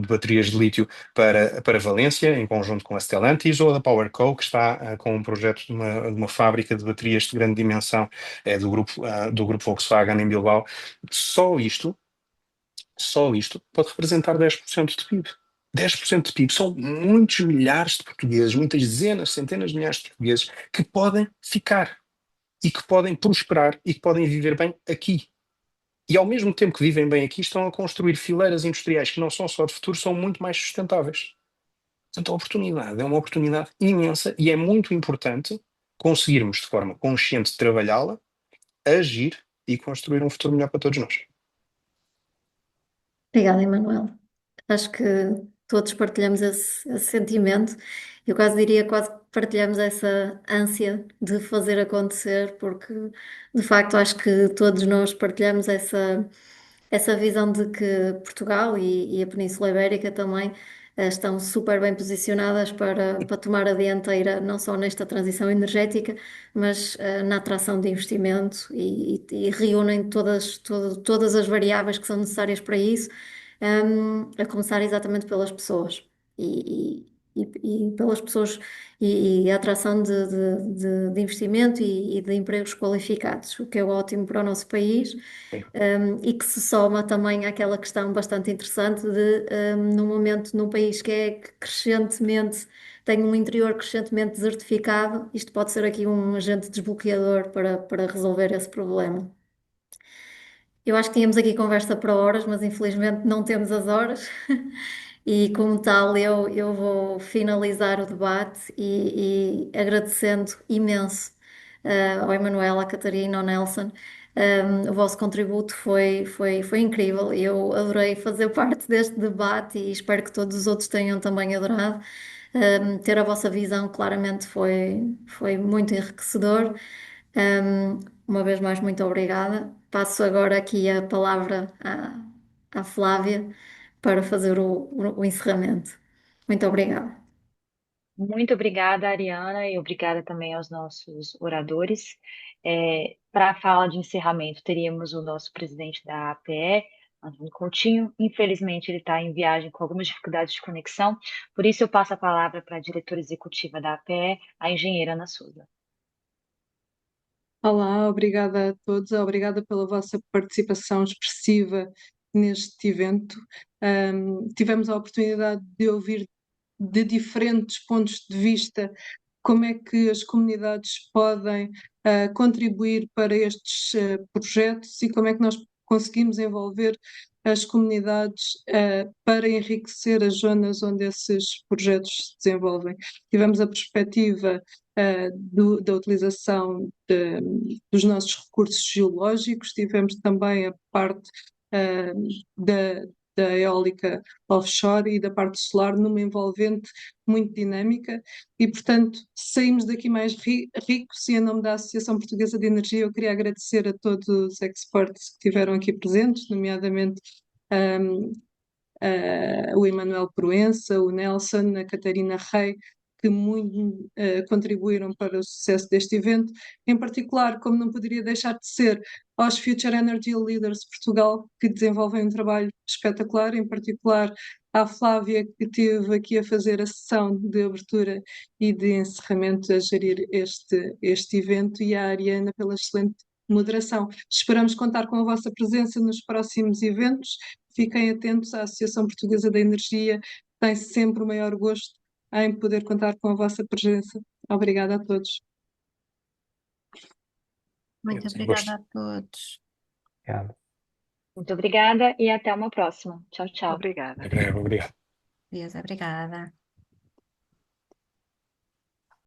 baterias de lítio para Valência, em conjunto com a Stellantis, ou da PowerCo, que está com um projeto de uma fábrica de baterias de grande dimensão do grupo Volkswagen em Bilbao. Só isto pode representar 10% de PIB. 10% de PIB são muitos milhares de portugueses, muitas dezenas, centenas de milhares de portugueses que podem ficar e que podem prosperar e que podem viver bem aqui. E ao mesmo tempo que vivem bem aqui, estão a construir fileiras industriais que não são só de futuro, são muito mais sustentáveis. Portanto, a oportunidade é uma oportunidade imensa e é muito importante conseguirmos, de forma consciente, trabalhá-la, agir e construir um futuro melhor para todos nós. Obrigada, Emanuel. Acho que todos partilhamos esse sentimento. Eu quase diria, quase que partilhamos essa ânsia de fazer acontecer, porque de facto acho que todos nós partilhamos essa visão de que Portugal e a Península Ibérica também estão super bem posicionadas para tomar a dianteira, não só nesta transição energética, mas na atração de investimento e reúnem todas as variáveis que são necessárias para isso, a começar exatamente pelas pessoas. E pelas pessoas e a atração de investimento e de empregos qualificados, o que é ótimo para o nosso país, e que se soma também àquela questão bastante interessante de, num momento, num país que é crescentemente, tem um interior crescentemente desertificado, isto pode ser aqui um agente desbloqueador para resolver esse problema. Eu acho que tínhamos aqui conversa para horas, mas infelizmente não temos as horas. E como tal, eu vou finalizar o debate e agradecendo imenso ao Emanuel, à Catarina, ao Nelson. O vosso contributo foi incrível. Eu adorei fazer parte deste debate e espero que todos os outros tenham também adorado. Ter a vossa visão claramente foi muito enriquecedor. Uma vez mais, muito obrigada. Passo agora aqui a palavra à Flávia para fazer o encerramento. Muito obrigada. Muito obrigada, Ariana, e obrigada também aos nossos oradores. Para a fala de encerramento, teríamos o nosso presidente da APE, Antônio Coutinho. Infelizmente, ele está em viagem com algumas dificuldades de conexão, por isso eu passo a palavra para a diretora executiva da APE, a engenheira Ana Souza. Olá, obrigada a todos, obrigada pela vossa participação expressiva neste evento. Tivemos a oportunidade de ouvir de diferentes pontos de vista como é que as comunidades podem contribuir para estes projetos e como é que nós conseguimos envolver as comunidades para enriquecer as zonas onde esses projetos se desenvolvem. Tivemos a perspectiva da utilização dos nossos recursos geológicos, tivemos também a parte da eólica offshore e da parte solar numa envolvente muito dinâmica e, portanto, saímos daqui mais ricos e, em nome da Associação Portuguesa de Energia, eu queria agradecer a todos os experts que estiveram aqui presentes, nomeadamente o Emanuel Proença, o Nelson, a Catarina Rei, que muito contribuíram para o sucesso deste evento. Em particular, como não poderia deixar de ser, aos Future Energy Leaders Portugal, que desenvolvem um trabalho espetacular, em particular à Flávia, que esteve aqui a fazer a sessão de abertura e de encerramento, a gerir este evento, e à Ariana pela excelente moderação. Esperamos contar com a vossa presença nos próximos eventos. Fiquem atentos à Associação Portuguesa da Energia, tem sempre o maior gosto em poder contar com a vossa presença. Obrigada a todos. Muito Gosto. obrigada a todos. Obrigado. Muito obrigada e até uma próxima. Tchau, tchau. Obrigada. Obrigado. Deus, obrigada.